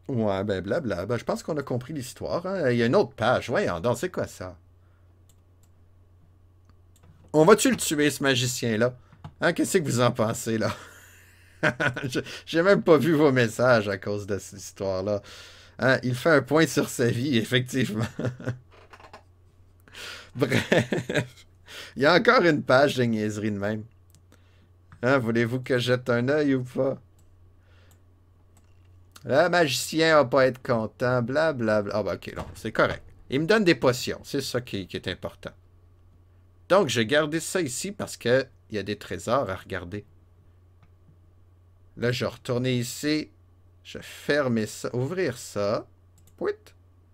Speaker 1: Ouais, ben blabla. Ben, je pense qu'on a compris l'histoire. Hein. Il y a une autre page. Voyons donc, c'est quoi ça? On va-tu le tuer, ce magicien-là? Hein, qu'est-ce que vous en pensez, là? J'ai même pas vu vos messages à cause de cette histoire-là. Hein, il fait un point sur sa vie, effectivement. Bref. Il y a encore une page de niaiserie de même. Hein, voulez-vous que je jette un œil ou pas? Le magicien va pas être content, blablabla. Ah, bah, ok, non, c'est correct. Il me donne des potions, c'est ça qui est important. Donc, j'ai gardé ça ici parce qu'il y a des trésors à regarder. Là, je vais retourner ici. Je vais fermer ça. Ouvrir ça. Pouit.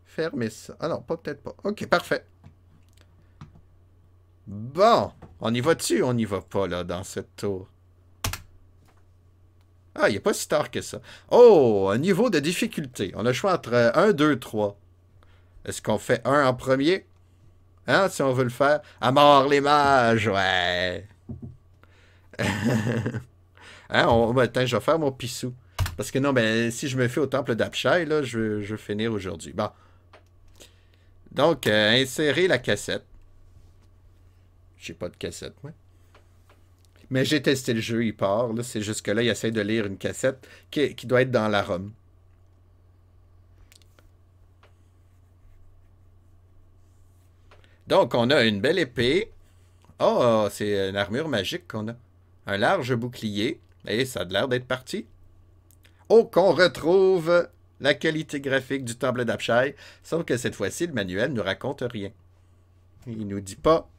Speaker 1: Fermer ça. Ah non, peut-être pas. Ok, parfait. Bon. On y va-tu? On n'y va pas, là, dans cette tour. Ah, il n'est pas si tard que ça. Oh, un niveau de difficulté. On a le choix entre 1, 2, 3. Est-ce qu'on fait 1 en premier? Hein, si on veut le faire. À mort les mages, ouais. Hein, ben, attends, je vais faire mon pissou. Parce que non, ben, si je me fais au temple d'Apshai, là, je vais finir aujourd'hui. Bon. Donc, insérer la cassette. J'ai pas de cassette, moi. Mais j'ai testé le jeu, il part. C'est juste que là, il essaie de lire une cassette qui doit être dans la ROM. Donc, on a une belle épée. Oh, c'est une armure magique qu'on a. Un large bouclier. Et ça a l'air d'être parti. Oh, qu'on retrouve la qualité graphique du temple d'Apshai. Sauf que cette fois-ci, le manuel ne nous raconte rien. Il nous dit pas.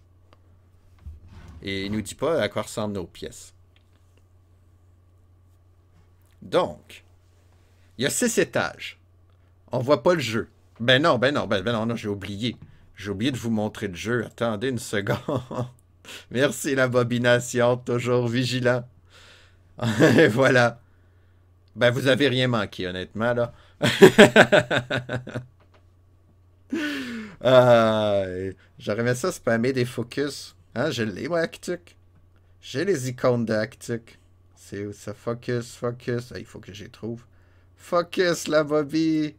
Speaker 1: Et il nous dit pas à quoi ressemblent nos pièces. Donc, il y a 6 étages. On voit pas le jeu. Ben non, non, j'ai oublié. J'ai oublié de vous montrer le jeu. Attendez une seconde. Merci la bobination, toujours vigilant. Et voilà. Ben, vous avez rien manqué, honnêtement, là. J'aurais aimé ça spammer des focus. Hein, je l'ai, moi, Actic. J'ai les icônes de Actic. C'est où ça? Focus, focus. Ah, il faut que j'y trouve. Focus, la Bobby.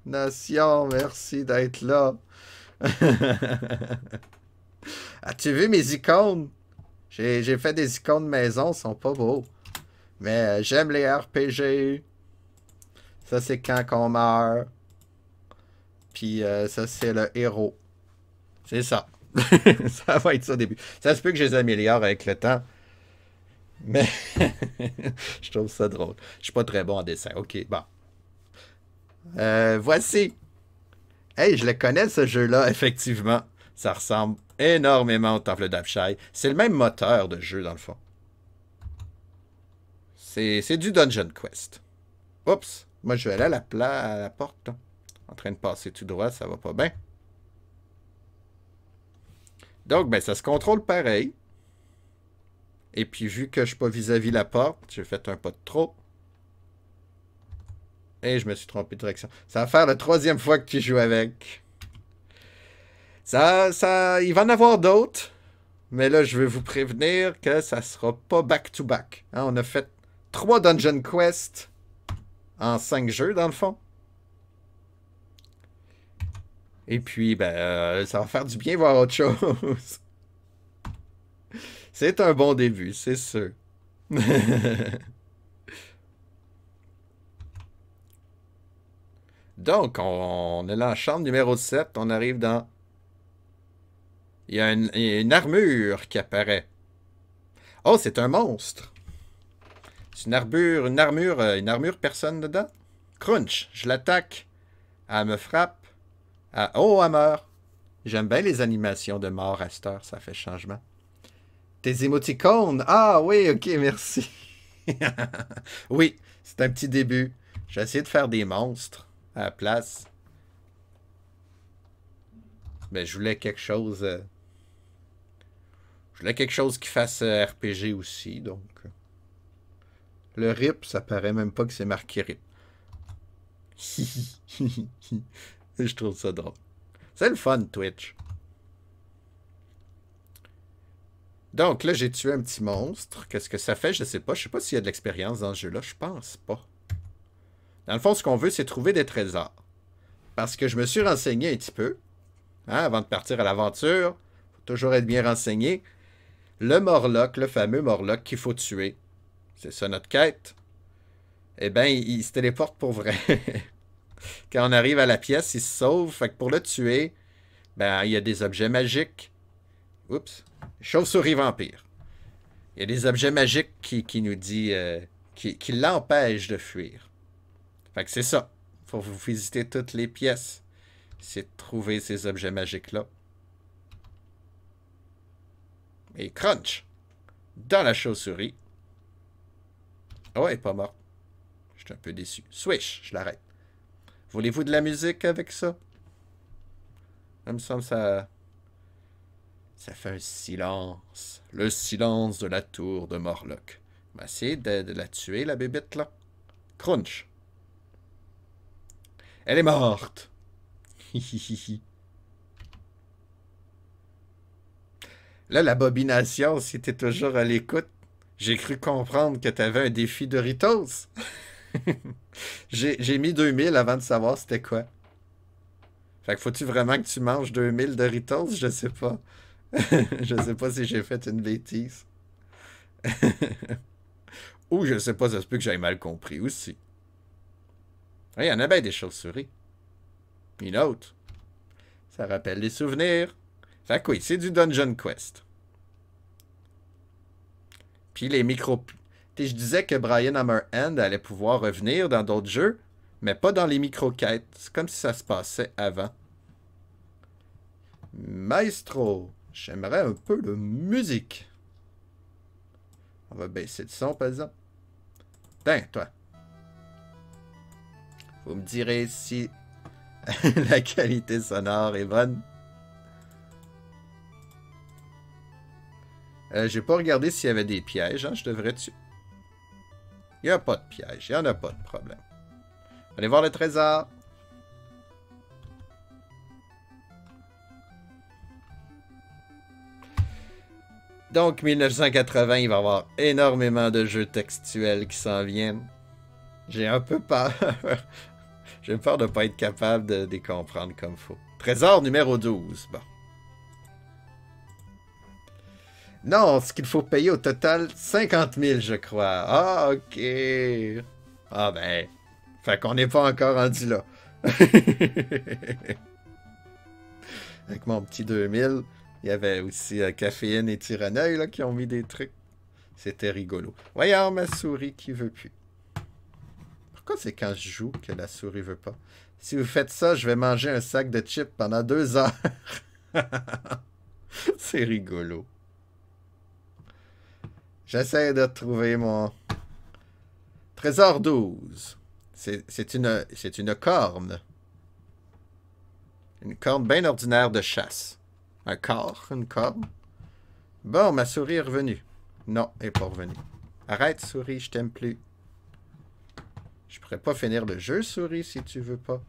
Speaker 1: Nation, merci d'être là. As-tu vu mes icônes? J'ai fait des icônes maison, ils sont pas beaux. Mais j'aime les RPG. Ça, c'est quand qu'on meurt. Puis ça, c'est le héros. C'est ça. Ça va être ça au début. Ça se peut que je les améliore avec le temps. Mais je trouve ça drôle. Je suis pas très bon en dessin. Ok, bon. Voici. Hey, je le connais ce jeu-là, effectivement. Ça ressemble énormément au Temple d'Apshai. C'est le même moteur de jeu, dans le fond. C'est du Dungeon Quest. Oups. Moi, je vais aller à la porte. Là. En train de passer tout droit, ça va pas bien. Donc, ben, ça se contrôle pareil. Et puis, vu que je suis pas vis-à-vis la porte, j'ai fait un pas de trop. Et je me suis trompé de direction. Ça va faire la 3e fois que tu joues avec. Il va en avoir d'autres. Mais là, je vais vous prévenir que ça sera pas back-to-back. Hein, on a fait 3 Dungeon Quest en 5 jeux, dans le fond. Et puis, ben, ça va faire du bien voir autre chose. C'est un bon début, c'est sûr. Donc, on est là en chambre numéro 7. On arrive dans... Il y a une armure qui apparaît. Oh, c'est un monstre. C'est une armure, personne dedans. Crunch, je l'attaque. Elle me frappe. Oh, elle meurt. J'aime bien les animations de mort à cette heure, ça fait changement. Tes émoticônes. Ah oui, ok, merci. Oui, c'est un petit début. J'ai essayé de faire des monstres à la place. Mais je voulais quelque chose. Je voulais quelque chose qui fasse RPG aussi, donc... Le RIP, ça paraît même pas que c'est marqué RIP. Je trouve ça drôle. C'est le fun, Twitch. Donc là, j'ai tué un petit monstre. Qu'est-ce que ça fait? Je sais pas. Je sais pas s'il y a de l'expérience dans ce jeu-là. Je pense pas. Dans le fond, ce qu'on veut, c'est trouver des trésors. Parce que je me suis renseigné un petit peu. Hein, avant de partir à l'aventure. Faut toujours être bien renseigné. Le Morlock, le fameux Morlock qu'il faut tuer. C'est ça notre quête. Eh bien, il se téléporte pour vrai. Quand on arrive à la pièce, il se sauve. Fait que pour le tuer, ben, il y a des objets magiques. Oups. Chauve-souris vampire. Il y a des objets magiques qui nous dit... qui l'empêchent de fuir. Fait que c'est ça. Faut vous visiter toutes les pièces. C'est de trouver ces objets magiques-là. Et crunch! Dans la chauve-souris. Oh, elle est pas morte. Je suis un peu déçu. Swish, je l'arrête. Voulez-vous de la musique avec ça? Ça me semble ça... Ça fait un silence. Le silence de la tour de Morlock. On va essayer de la tuer, la bébête, là. Crunch. Elle est morte. Là, la bobination, si t'es toujours à l'écoute, j'ai cru comprendre que t'avais un défi Doritos. J'ai mis 2000 avant de savoir c'était quoi. Fait que faut-tu vraiment que tu manges 2000 Doritos? Je sais pas. Je sais pas si j'ai fait une bêtise. Ou je sais pas, ça se peut que j'aille mal compris aussi. Il y en a bien des chauves-souris. Une autre. Ça rappelle les souvenirs. Fait que oui, c'est du Dungeon Quest. Puis les micro... Je disais que Brian Hammerhand allait pouvoir revenir dans d'autres jeux, mais pas dans les micro-quêtes. C'est comme si ça se passait avant. Maestro, j'aimerais un peu de musique. On va baisser le son, par exemple. Tiens, toi. Vous me direz si la qualité sonore est bonne. J'ai pas regardé s'il y avait des pièges, hein, je devrais-tu? Il n'y a pas de piège, il n'y en a pas de problème. Allez voir le trésor. Donc, 1980, il va y avoir énormément de jeux textuels qui s'en viennent. J'ai un peu peur. J'ai peur de ne pas être capable de les comprendre comme il faut. Trésor numéro 12. Bon. Non, ce qu'il faut payer au total, 50 000, je crois. Ah, ok. Ah ben, fait qu'on n'est pas encore rendu là. Avec mon petit 2000, il y avait aussi Caféine et Tyranneuil là, qui ont mis des trucs. C'était rigolo. Voyons ma souris qui veut plus. Pourquoi c'est quand je joue que la souris veut pas? Si vous faites ça, je vais manger un sac de chips pendant 2 heures. C'est rigolo. J'essaie de trouver mon... Trésor 12. C'est une corne. Une corne bien ordinaire de chasse. Un corps, une corne. Bon, ma souris est revenue. Non, elle n'est pas revenue. Arrête, souris, je t'aime plus. Je pourrais pas finir le jeu, souris, si tu veux pas.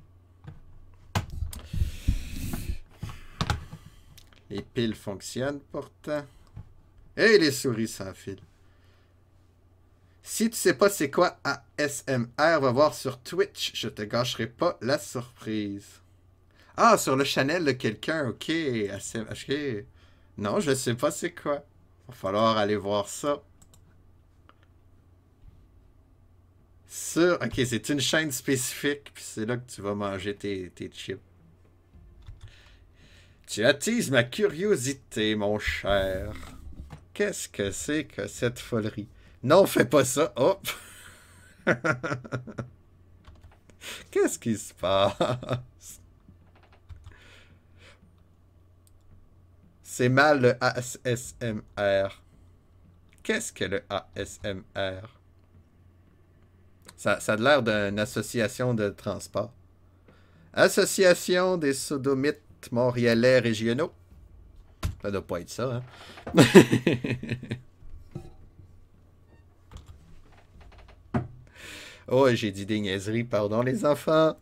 Speaker 1: Les piles fonctionnent pourtant. Et les souris s'enfilent. Si tu sais pas c'est quoi ASMR, va voir sur Twitch. Je te gâcherai pas la surprise. Ah, sur le channel de quelqu'un, ok. Ok. Non, je sais pas c'est quoi. Va falloir aller voir ça. Ok, c'est une chaîne spécifique, puis c'est là que tu vas manger tes chips. Tu attises ma curiosité, mon cher. Qu'est-ce que c'est que cette folerie? Non, fais pas ça. Hop! Qu'est-ce qui se passe? C'est mal le ASMR. Qu'est-ce que le ASMR? Ça a l'air d'une association de transport. Association des sodomites montréalais régionaux. Ça doit pas être ça, hein? Oh, j'ai dit des niaiseries. Pardon, les enfants.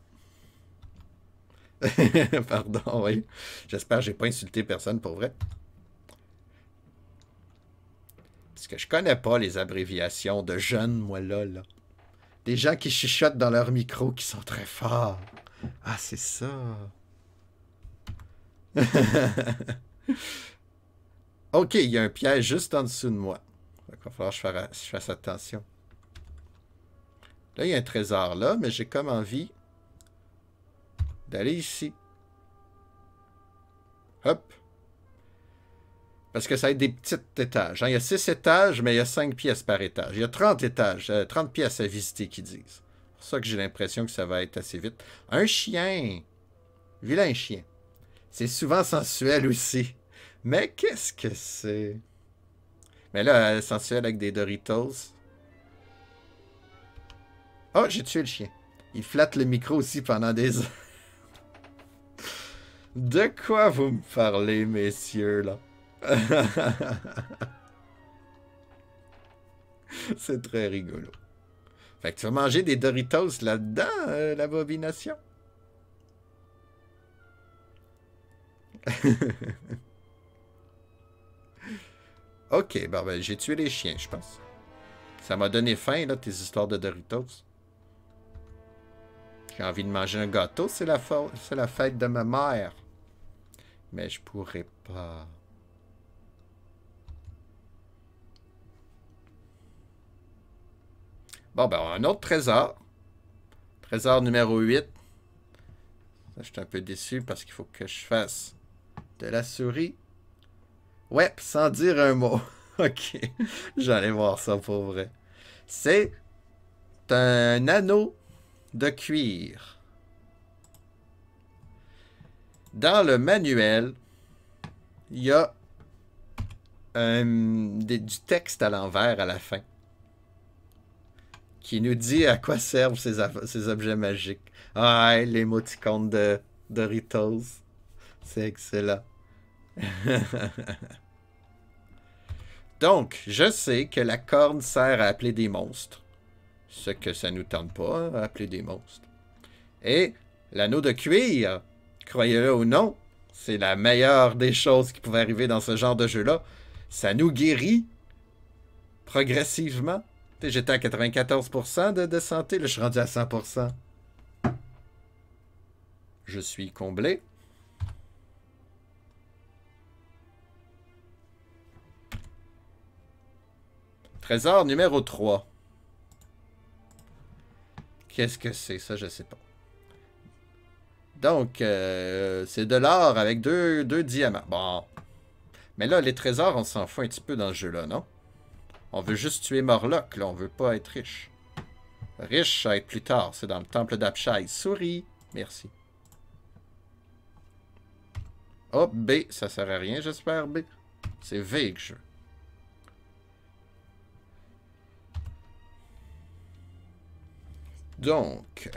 Speaker 1: Pardon, oui. J'espère que j'ai pas insulté personne pour vrai. Parce que je connais pas les abréviations de jeunes, moi, là. Des gens qui chuchotent dans leur micro qui sont très forts. Ah, c'est ça. Ok, il y a un piège juste en dessous de moi. Il va falloir que je fasse attention. Là, il y a un trésor là, mais j'ai comme envie d'aller ici. Hop. Parce que ça va être des petits étages. Hein. Il y a 6 étages, mais il y a 5 pièces par étage. Il y a 30 étages, 30 pièces à visiter, qu'ils disent. C'est pour ça que j'ai l'impression que ça va être assez vite. Un chien. Vilain chien. C'est souvent sensuel aussi. Mais qu'est-ce que c'est? Mais là, sensuel avec des Doritos. Oh, j'ai tué le chien. Il flatte le micro aussi pendant des heures. De quoi vous me parlez, messieurs, là? C'est très rigolo. Fait que tu vas manger des Doritos là-dedans, la bobination? Ok, ben, j'ai tué les chiens, je pense. Ça m'a donné faim, là, tes histoires de Doritos. J'ai envie de manger un gâteau, c'est la fête de ma mère. Mais je pourrais pas. Bon, ben, un autre trésor. Trésor numéro 8. Je suis un peu déçu parce qu'il faut que je fasse de la souris. Ouais, sans dire un mot. Ok, j'allais voir ça pour vrai. C'est un anneau de cuir. Dans le manuel, il y a du texte à l'envers à la fin qui nous dit à quoi servent ces objets magiques. Ah, l'émoticône de Doritos. C'est excellent. Donc, je sais que la corne sert à appeler des monstres. Ce que ça nous tente pas, hein, à appeler des monstres. Et l'anneau de cuir, croyez-le ou non, c'est la meilleure des choses qui pouvaient arriver dans ce genre de jeu-là. Ça nous guérit progressivement. J'étais à 94% de santé, là je suis rendu à 100%. Je suis comblé. Trésor numéro 3. Qu'est-ce que c'est, ça, je sais pas. Donc, c'est de l'or avec deux diamants. Bon. Mais là, les trésors, on s'en fout un petit peu dans ce jeu-là, non? On veut juste tuer Morlock, là. On veut pas être riche. Riche, ça va être plus tard. C'est dans le temple d'Apshai. Souris. Merci. Oh, B. Ça sert à rien, j'espère, B. C'est V que je veux. Donc...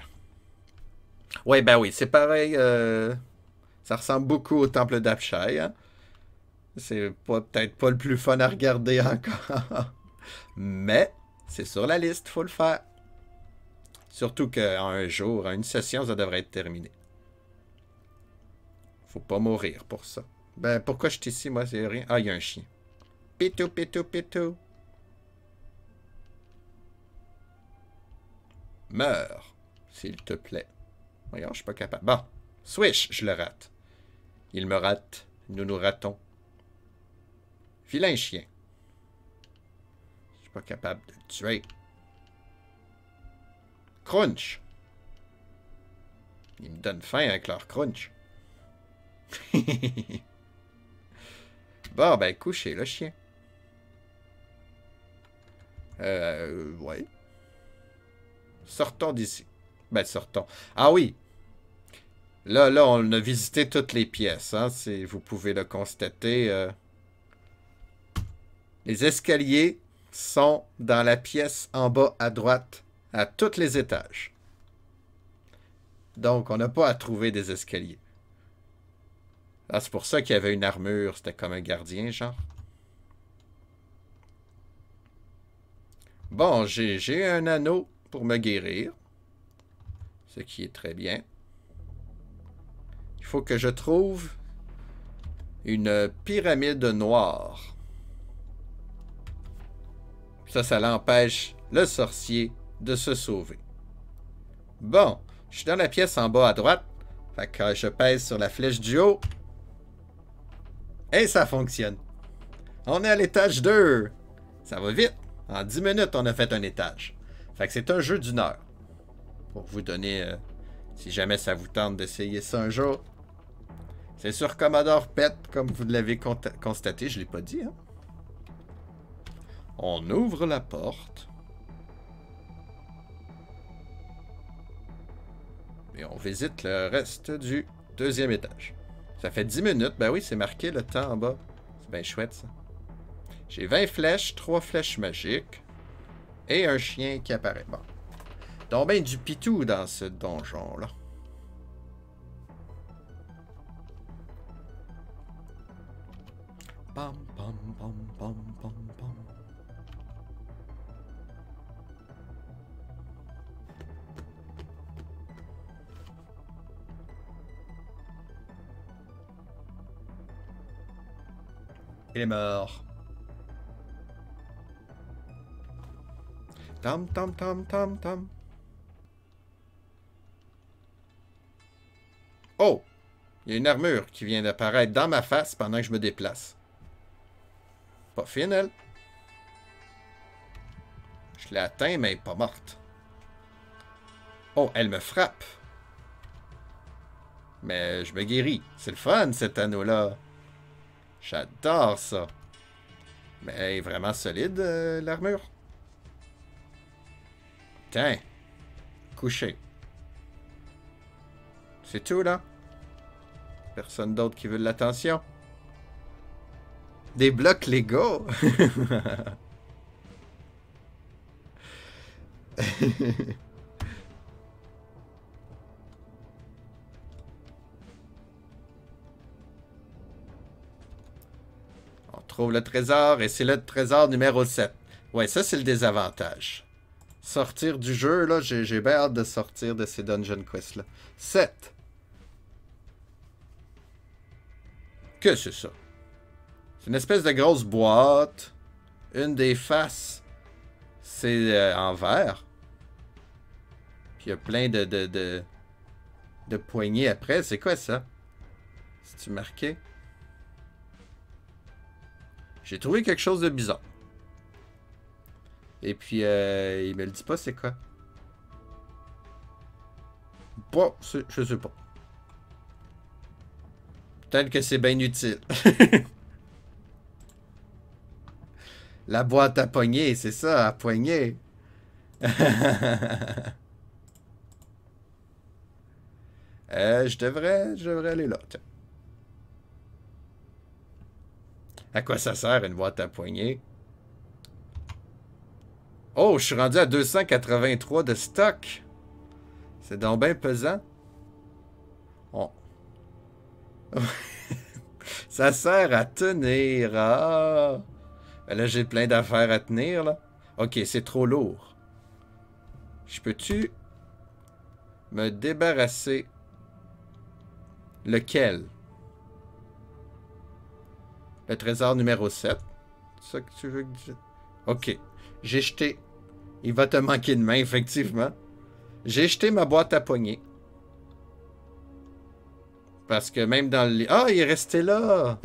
Speaker 1: Ouais, ben oui, c'est pareil. Ça ressemble beaucoup au temple d'Apshai. Hein? C'est peut-être pas le plus fun à regarder encore. Mais c'est sur la liste, faut le faire. Surtout qu'en un jour, en une session, ça devrait être terminé. Faut pas mourir pour ça. Ben, pourquoi je suis ici, moi, c'est rien. Ah, il y a un chien. Pitou, pitou, pitou. Meurs, s'il te plaît. Voyons, je suis pas capable. Bon, swish, je le rate. Il me rate, nous nous ratons. Vilain chien. Je suis pas capable de le tuer. Crunch. Ils me donnent faim avec leur crunch. Bon, ben, couchez le chien. Ouais. Sortons d'ici. Ben, sortons. Ah oui. Là, on a visité toutes les pièces. Hein, vous pouvez le constater. Les escaliers sont dans la pièce en bas à droite, à tous les étages. Donc, on n'a pas à trouver des escaliers. Ah, c'est pour ça qu'il y avait une armure. C'était comme un gardien, genre. Bon, j'ai un anneau pour me guérir. Ce qui est très bien. Il faut que je trouve une pyramide noire. Ça l'empêche le sorcier de se sauver. Bon, je suis dans la pièce en bas à droite. Fait que je pèse sur la flèche du haut. Et ça fonctionne. On est à l'étage 2. Ça va vite. En 10 minutes, on a fait un étage. Fait que c'est un jeu d'une heure. Pour vous donner, si jamais ça vous tente d'essayer ça un jour. C'est sur Commodore PET, comme vous l'avez constaté. Je ne l'ai pas dit, hein? On ouvre la porte. Et on visite le reste du deuxième étage. Ça fait 10 minutes. Ben oui, c'est marqué le temps en bas. C'est bien chouette, ça. J'ai 20 flèches, 3 flèches magiques. Et un chien qui apparaît. Bon. Donc ben du pitou dans ce donjon-là. Pam, pam, pam, pam, pam, pam. Il est mort. Tam, tam, tam, tam, tam. Oh! Il y a une armure qui vient d'apparaître dans ma face pendant que je me déplace. Pas fine, elle. Je l'ai atteint, mais elle n'est pas morte. Oh, elle me frappe. Mais je me guéris. C'est le fun, cet anneau-là. J'adore ça. Mais elle est vraiment solide, l'armure. Tiens. Couché. C'est tout, là? Personne d'autre qui veut de l'attention? Des blocs Lego! On trouve le trésor et c'est le trésor numéro 7. Ouais, ça c'est le désavantage. Sortir du jeu, là, j'ai bien hâte de sortir de ces Dungeon Quest là. 7. Que c'est ça? C'est une espèce de grosse boîte. Une des faces, c'est en verre. Puis il y a plein de poignées après. C'est quoi ça? C'est-tu marqué? J'ai trouvé quelque chose de bizarre. Et puis, il me le dit pas c'est quoi. Bon, je sais pas. Peut-être que c'est bien utile. La boîte à poignée, c'est ça, à poignée. Je devrais aller là. Tiens. À quoi ça sert une boîte à poignée? Oh, je suis rendu à 283 de stock. C'est donc bien pesant. Oh. Ça sert à tenir. Ah. Ben là, j'ai plein d'affaires à tenir, là. Ok, c'est trop lourd. Je peux-tu me débarrasser? Lequel? Le trésor numéro 7. C'est ça que tu veux que je... Ok. J'ai jeté... Il va te manquer de main, effectivement. J'ai jeté ma boîte à poignée. Parce que même dans le... Ah, il est resté là!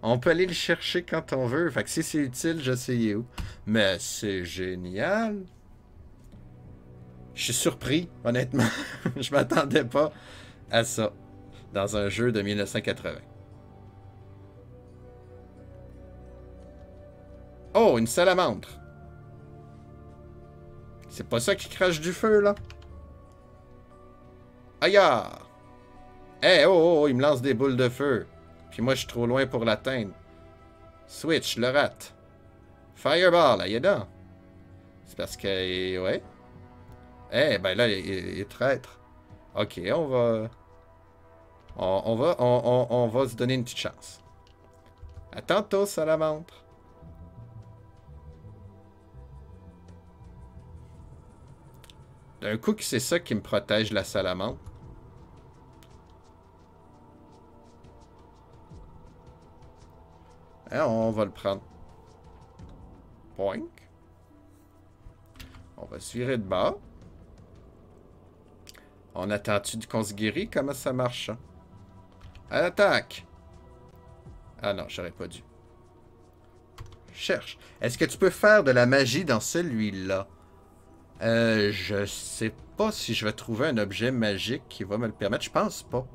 Speaker 1: On peut aller le chercher quand on veut. Fait que si c'est utile, je sais où. Mais c'est génial! Je suis surpris, honnêtement. Je m'attendais pas à ça. Dans un jeu de 1980. Oh, une salamandre! C'est pas ça qui crache du feu, là? Aïe! Eh, oh, il me lance des boules de feu. Puis moi, je suis trop loin pour l'atteindre. Switch, le rate. Fireball, aïe donc. C'est parce que... Ouais. Eh, ben là, il est traître. Ok, on va... On va se donner une petite chance. À tantôt, salamandre. D'un coup, c'est ça qui me protège la salamandre. Hein, on va le prendre. Poink. On va se virer de bas. On attend-tu qu'on se guérit? Comment ça marche, ça? À l'attaque! Ah non, j'aurais pas dû. Cherche. Est-ce que tu peux faire de la magie dans celui-là? Je sais pas si je vais trouver un objet magique qui va me le permettre. Je pense pas.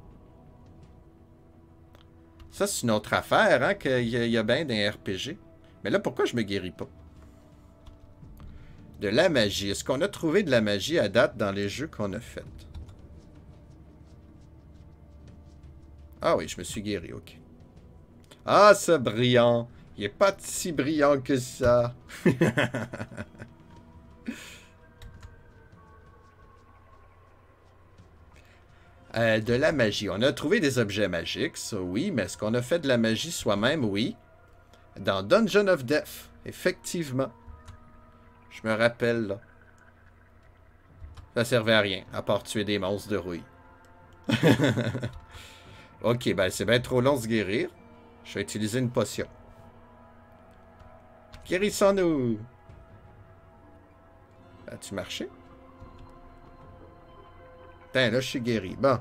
Speaker 1: Ça, c'est une autre affaire, hein, qu'il y a bien d'un RPG. Mais là, pourquoi je me guéris pas? De la magie. Est-ce qu'on a trouvé de la magie à date dans les jeux qu'on a faits? Ah oui, je me suis guéri, ok. Ah, c'est brillant. Il est pas si brillant que ça. De la magie. On a trouvé des objets magiques, ça oui, mais est-ce qu'on a fait de la magie soi-même? Oui. Dans Dungeon of Death, effectivement. Je me rappelle, là. Ça servait à rien, à part tuer des monstres de rouille. Ok, ben c'est bien trop long de se guérir. Je vais utiliser une potion. Guérissons-nous! As-tu marché? Putain, là, je suis guéri. Bon.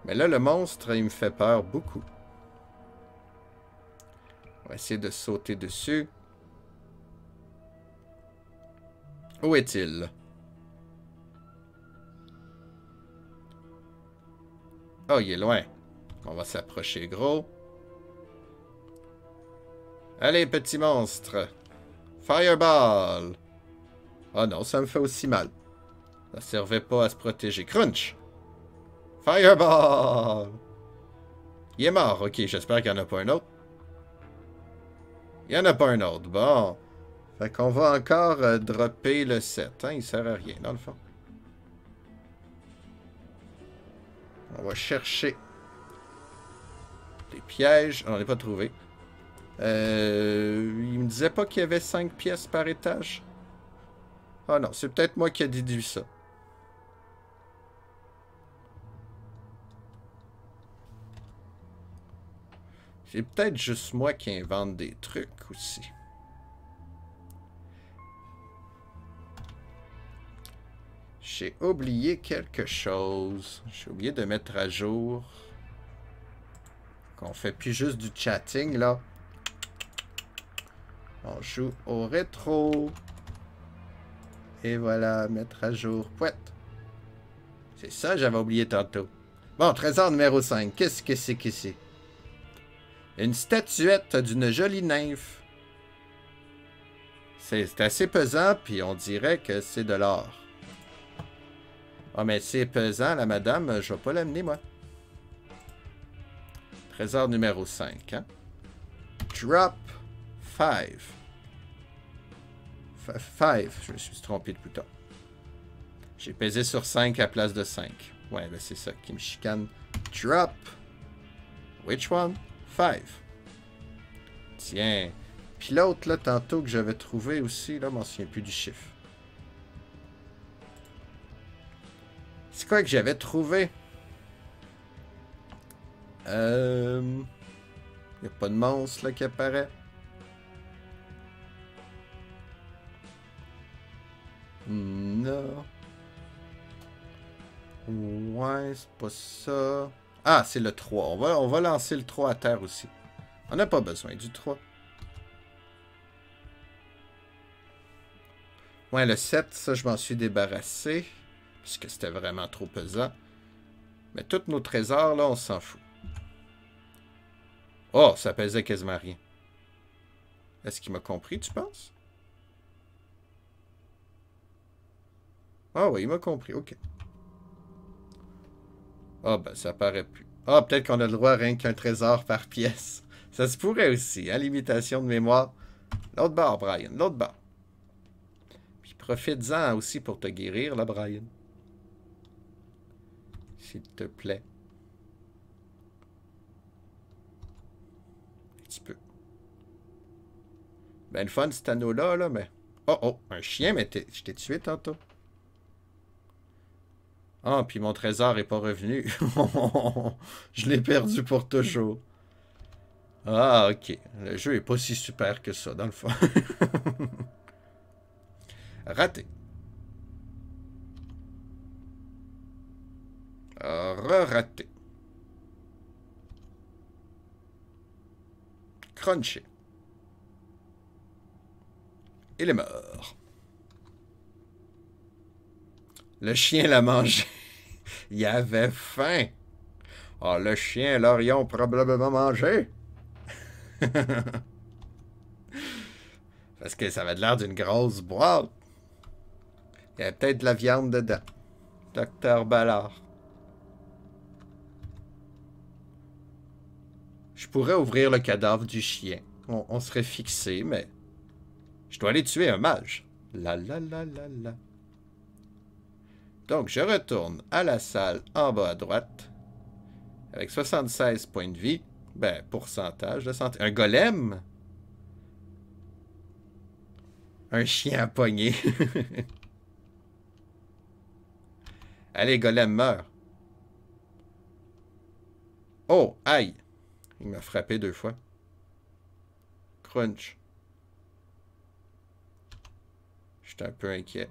Speaker 1: Mais là, le monstre, il me fait peur beaucoup. On va essayer de sauter dessus. Où est-il? Oh, il est loin. On va s'approcher gros. Allez, petit monstre. Fireball. Oh non, ça me fait aussi mal. Ça servait pas à se protéger. Crunch. Fireball. Il est mort. Ok, j'espère qu'il n'y en a pas un autre. Il n'y en a pas un autre. Bon. Fait qu'on va encore dropper le 7. Hein? Il sert à rien, dans le fond. On va chercher des pièges. On n'en a pas trouvé. Il me disait pas qu'il y avait 5 pièces par étage. Ah non, c'est peut-être moi qui ai déduit ça. C'est peut-être juste moi qui invente des trucs aussi. J'ai oublié quelque chose. J'ai oublié de mettre à jour qu'on fait plus juste du chatting, là. On joue au rétro. Et voilà, mettre à jour. Pouette. C'est ça, j'avais oublié tantôt. Bon, trésor numéro 5. Qu'est-ce que c'est que c'est? Une statuette d'une jolie nymphe. C'est assez pesant, puis on dirait que c'est de l'or. Ah, mais c'est pesant, la madame. Je vais pas l'amener, moi. Trésor numéro 5, hein? Drop 5. 5. Je me suis trompé de bouton. J'ai pesé sur 5 à la place de 5. Ouais, ben c'est ça qui me chicane. Drop. Which one? 5. Tiens. Puis l'autre, là, tantôt que j'avais trouvé aussi, là, je m'en souviens plus du chiffre. C'est quoi que j'avais trouvé? Il n'y a pas de monstre, là, qui apparaît. Non. Ouais, c'est pas ça. Ah, c'est le 3. On va lancer le 3 à terre aussi. On n'a pas besoin du 3. Ouais, le 7, ça, je m'en suis débarrassé. Puisque c'était vraiment trop pesant. Mais tous nos trésors, là, on s'en fout. Oh, ça pesait quasiment rien. Est-ce qu'il m'a compris, tu penses? Ah oui, il m'a compris, ok. Ah ben, ça paraît plus. Ah, peut-être qu'on a le droit à rien qu'un trésor par pièce. Ça se pourrait aussi, hein, limitation de mémoire. L'autre bord, Brian, l'autre bord. Puis profites-en aussi pour te guérir, là, Brian. S'il te plaît. petit peu. Ben, le fun, cet anneau-là, là, mais... Oh, oh, un chien, mais je t'ai tué tantôt. Ah, puis mon trésor est pas revenu. Je l'ai perdu pour toujours. Ah, ok. Le jeu est pas si super que ça, dans le fond. Raté. Re-raté. Crunché. Il est mort. Le chien l'a mangé. Il avait faim. Ah, le chien, l'Orion probablement mangé. Parce que ça avait l'air d'une grosse boîte. Il y avait peut-être de la viande dedans. Docteur Ballard. Je pourrais ouvrir le cadavre du chien. On serait fixé, mais... Je dois aller tuer un mage. La la la la la. Donc, je retourne à la salle en bas à droite. Avec 76 points de vie. Ben, pourcentage de santé. Un golem? Un chien à poignée. Allez, golem, meurs. Oh, aïe. Il m'a frappé 2 fois. Crunch. J'étais un peu inquiet.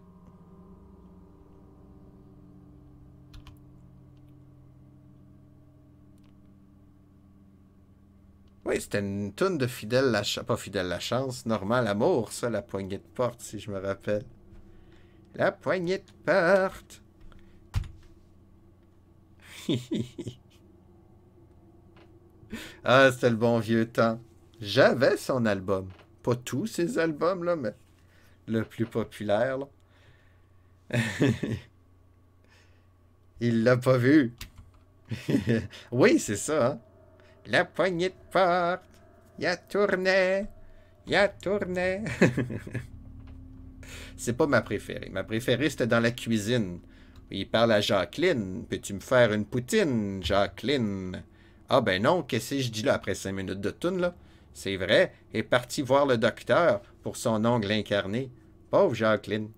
Speaker 1: Oui, c'était une toune de Fidèle la chance. Pas Fidèle la chance, Normand l'amour, ça, la poignée de porte, si je me rappelle. La poignée de porte. Ah, c'était le bon vieux temps. J'avais son album. Pas tous ses albums, là, mais le plus populaire, là. Il l'a pas vu. Oui, c'est ça, hein. La poignée de porte. Ya tourné. Ya tourné. C'est pas ma préférée. Ma préférée, c'était dans la cuisine. Il parle à Jacqueline. Peux-tu me faire une poutine, Jacqueline? Ah ben non, qu'est-ce que je dis là après 5 minutes de toune, là? C'est vrai, est parti voir le docteur pour son ongle incarné. Pauvre Jacqueline.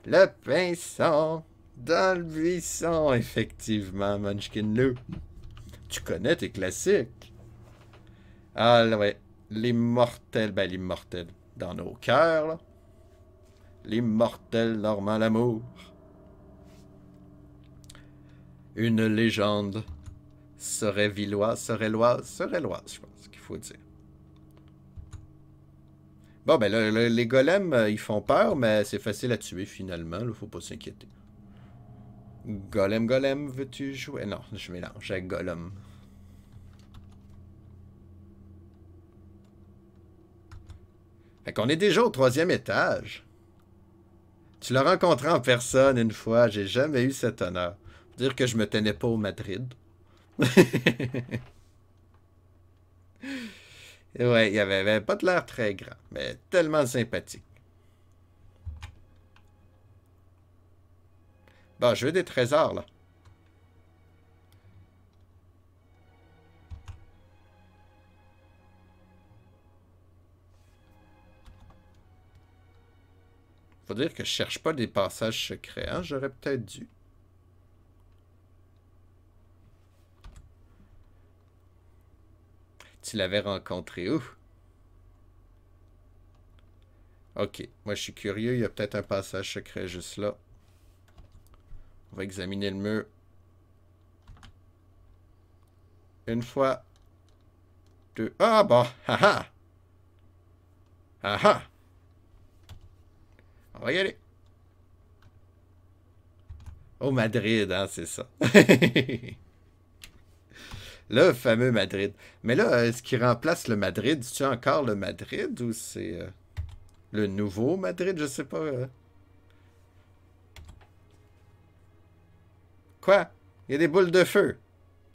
Speaker 1: Le pinson dans le buisson, effectivement, Munchkin Lou. Tu connais tes classiques. Ah ouais, l'immortel, ben l'immortel, dans nos cœurs, là. L'immortel Normand Lamour. Une légende. Serait villoise, serait loise, je pense qu'il faut dire. Bon, ben là, les golems, ils font peur, mais c'est facile à tuer finalement, il faut pas s'inquiéter. Golem, golem, veux-tu jouer? Non, je mélange avec golem. Fait qu'on est déjà au 3e étage. Tu l'as rencontré en personne une fois, j'ai jamais eu cet honneur. Dire que je me tenais pas au Madrid. Ouais, il avait pas de l'air très grand, mais tellement sympathique. Bon, je veux des trésors, là. Faut dire que je cherche pas des passages secrets, hein? J'aurais peut-être dû. Tu l'avais rencontré où? Ok, moi je suis curieux, il y a peut-être un passage secret juste là. On va examiner le mur. Une fois. Deux. Ah bon, haha! Haha! On va y aller. Au Madrid, hein, c'est ça. Le fameux Madrid. Mais là, est-ce qui remplace le Madrid? C'est-tu encore le Madrid ou c'est le nouveau Madrid? Je sais pas. Quoi? Il y a des boules de feu.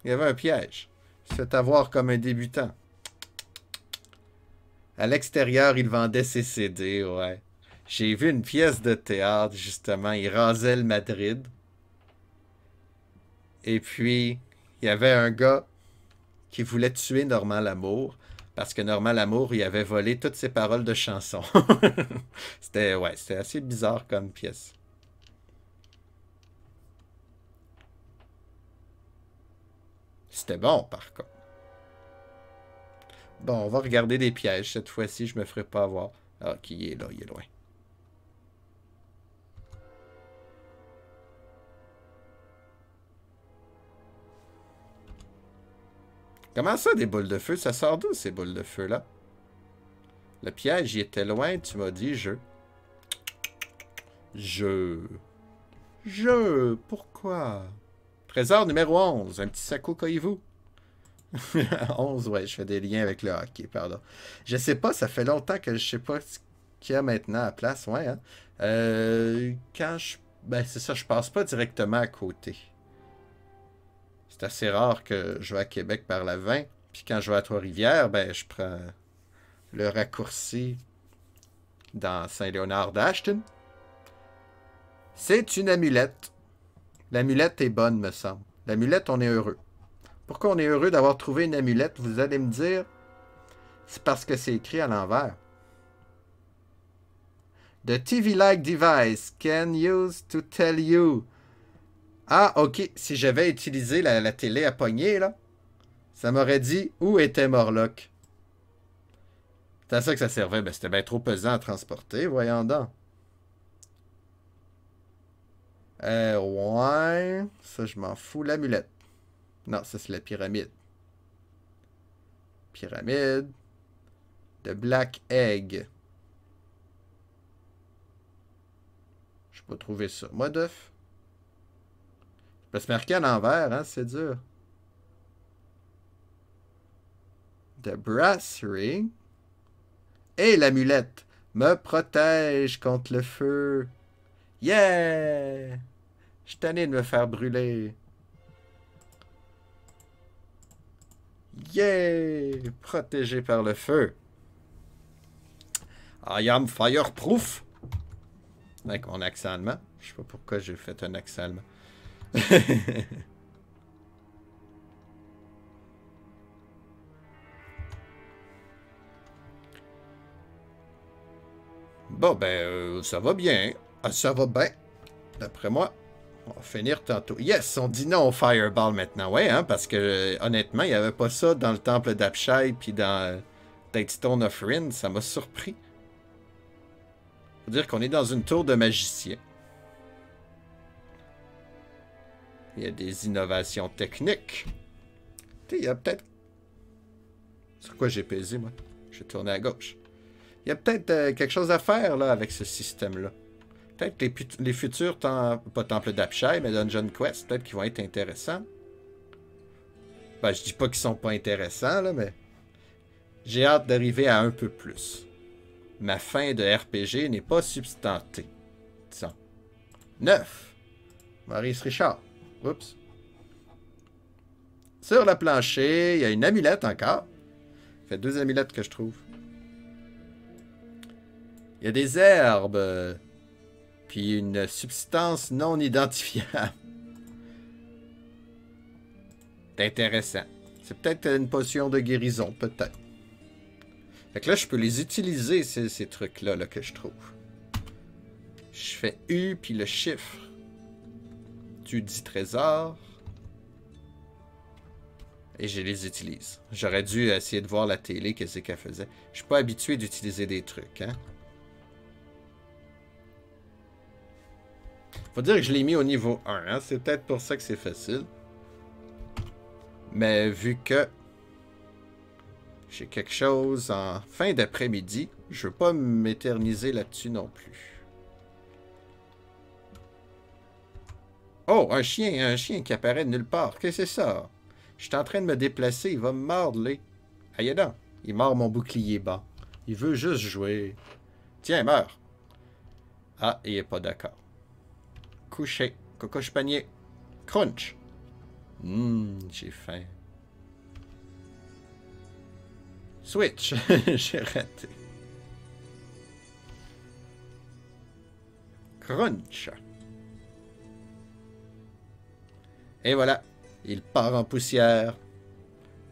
Speaker 1: Il y avait un piège. C'est à voir comme un débutant. À l'extérieur, il vendait ses CD, ouais. J'ai vu une pièce de théâtre, justement. Il rasait le Madrid. Et puis, il y avait un gars qui voulait tuer Normand Lamour Parce que Normand Lamour, il avait volé toutes ses paroles de chansons. C'était, ouais, c'était assez bizarre comme pièce. C'était bon, par contre. Bon, on va regarder des pièges. Cette fois-ci, je me ferai pas avoir. Ah, ok, il est là, il est loin. Comment ça, des boules de feu? Ça sort d'où, ces boules de feu-là? Le piège, il était loin, tu m'as dit, pourquoi? Trésor numéro 11, un petit saco coyez-vous. 11, ouais, je fais des liens avec le hockey, pardon. Je sais pas, ça fait longtemps que je sais pas ce qu'il y a maintenant à place, ouais, hein. Quand je... Ben, c'est ça, je passe pas directement à côté. C'est assez rare que je vais à Québec par la 20. Puis quand je vais à Trois-Rivières, ben, je prends le raccourci dans Saint-Léonard d'Ashton. C'est une amulette. L'amulette est bonne, me semble. L'amulette, on est heureux. Pourquoi on est heureux d'avoir trouvé une amulette, vous allez me dire? C'est parce que c'est écrit à l'envers. The TV-like device can use to tell you. Ah, ok. Si j'avais utilisé la télé à pogner, là, ça m'aurait dit où était Morlock. C'est à ça que ça servait. Ben, c'était bien trop pesant à transporter, voyons donc. Ouais. Ça, je m'en fous. L'amulette. Non, ça, c'est la pyramide. Pyramide. De Black Egg. Je peux pas trouver ça. Moi d'œuf. Je peux se marquer à l'envers, hein, c'est dur. The Brass Ring. Et l'amulette me protège contre le feu. Yeah! Je suis tanné de me faire brûler. Yeah! Protégé par le feu. I am fireproof. Avec mon accent allemand. Je sais pas pourquoi j'ai fait un accent allemand. Bon, ben, ça va bien. Ah, ça va bien. D'après moi, on va finir tantôt. Yes, on dit non au Fireball maintenant. Ouais, hein, parce que honnêtement, il n'y avait pas ça dans le temple d'Apshai puis dans Stone of Rin. Ça m'a surpris. Faut dire qu'on est dans une tour de magicien. Il y a des innovations techniques. Tu sais, il y a peut-être... Sur quoi j'ai pesé, moi? Je vais tourner à gauche. Il y a peut-être quelque chose à faire, là, avec ce système-là. Peut-être les futurs, pas Temple d'Apshai, mais Dungeon Quest, peut-être qu'ils vont être intéressants. Ben, je dis pas qu'ils sont pas intéressants, là, mais... J'ai hâte d'arriver à un peu plus. Ma fin de RPG n'est pas substantée. Disons. 9. Maurice Richard. Oups. Sur le plancher, il y a une amulette encore. Ça fait 2 amulettes que je trouve. Il y a des herbes. Puis une substance non identifiable. C'est intéressant. C'est peut-être une potion de guérison, peut-être. Fait que là, je peux les utiliser, ces trucs-là là, que je trouve. Je fais U, puis le chiffre. Tu dis trésor. Et je les utilise. J'aurais dû essayer de voir la télé, qu'est-ce qu'elle faisait. Je suis pas habitué d'utiliser des trucs, hein. Faut dire que je l'ai mis au niveau 1, hein. C'est peut-être pour ça que c'est facile. Mais vu que j'ai quelque chose en fin d'après-midi, je veux pas m'éterniser là-dessus non plus. Oh, un chien qui apparaît de nulle part. Qu'est-ce que c'est ça? Je suis en train de me déplacer, il va me mordre, là. Aïe donc, il mord mon bouclier bas. Il veut juste jouer. Tiens, meurs. Ah, il est pas d'accord. Couché. Cocoche panier. Crunch. J'ai faim. Switch. J'ai raté. Crunch. Et voilà. Il part en poussière.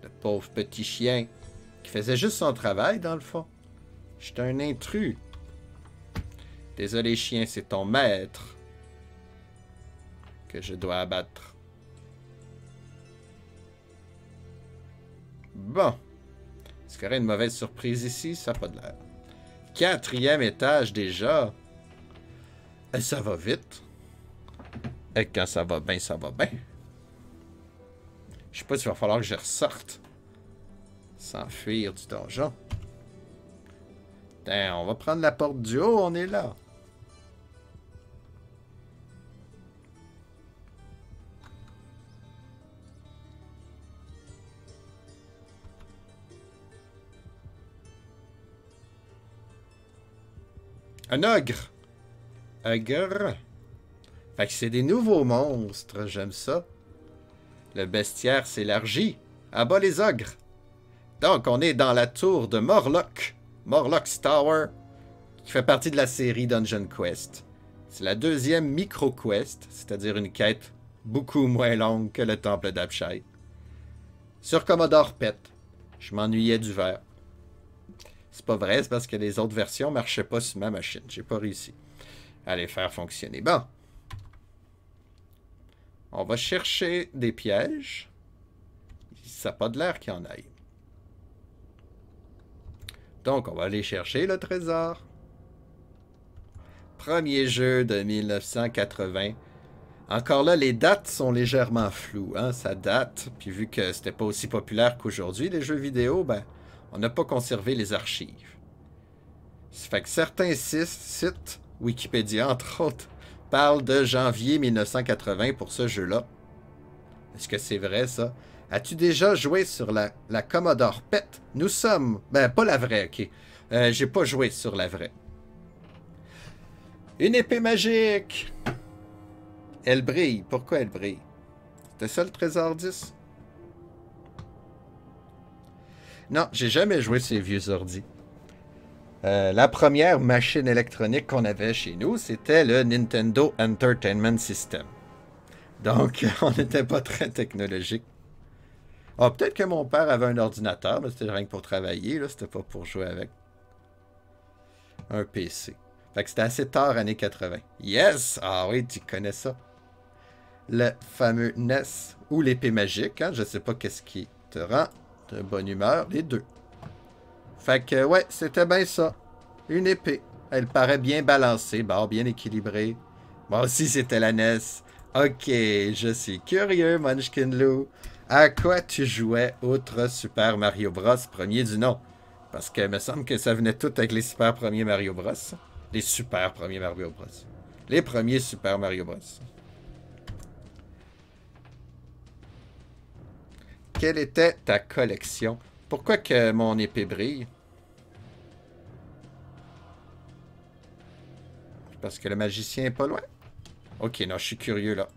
Speaker 1: Le pauvre petit chien. qui faisait juste son travail, dans le fond. J'étais un intrus. Désolé, chien, c'est ton maître que je dois abattre. Bon. Est-ce qu'il y aurait une mauvaise surprise ici? Ça n'a pas de l'air. 4e étage déjà. Et ça va vite. Et quand ça va bien, ça va bien. Je sais pas s'il va falloir que je ressorte. S'enfuir du donjon. Putain, on va prendre la porte du haut, on est là. Un ogre. Ogre. Fait que c'est des nouveaux monstres, j'aime ça. Le bestiaire s'élargit. À bas les ogres. Donc, on est dans la tour de Morlock. Morlock's Tower, qui fait partie de la série Dungeon Quest. C'est la 2e micro-quest, c'est-à-dire une quête beaucoup moins longue que le temple d'Abshai. Sur Commodore PET. Je m'ennuyais du verre. C'est pas vrai, c'est parce que les autres versions marchaient pas sur ma machine. J'ai pas réussi à les faire fonctionner. Bon. On va chercher des pièges. Ça n'a pas de l'air qu'il y en aille. Donc, on va aller chercher le trésor. Premier jeu de 1980. Encore là, les dates sont légèrement floues. Hein? Ça date. Puis vu que c'était pas aussi populaire qu'aujourd'hui, les jeux vidéo, ben, on n'a pas conservé les archives. Ça fait que certains sites, Wikipédia entre autres, parlent de janvier 1980 pour ce jeu-là. Est-ce que c'est vrai, ça? As-tu déjà joué sur la Commodore PET? Nous sommes... Ben, pas la vraie, ok. J'ai pas joué sur la vraie. Une épée magique! Elle brille. Pourquoi elle brille? C'était ça le trésor 10? Non, j'ai jamais joué ces vieux ordis. La première machine électronique qu'on avait chez nous, c'était le Nintendo Entertainment System. Donc, on n'était pas très technologique. Ah, peut-être que mon père avait un ordinateur, mais c'était rien que pour travailler, là, c'était pas pour jouer avec. Un PC. Fait que c'était assez tard, années 80. Yes! Ah oui, tu connais ça. Le fameux NES ou l'épée magique, hein? Je sais pas qu'est-ce qui te rend de bonne humeur, les deux. Fait que, ouais, c'était bien ça. Une épée. Elle paraît bien balancée, bon, bien équilibrée. Moi aussi, c'était la NES. Ok, je suis curieux, Munchkin Lou. À quoi tu jouais outre Super Mario Bros. Premier du nom? Parce que me semble que ça venait tout avec les super premiers Mario Bros. Les super premiers Mario Bros. Les premiers Super Mario Bros. Quelle était ta collection? Pourquoi que mon épée brille? Parce que le magicien est pas loin? Ok, non, je suis curieux là.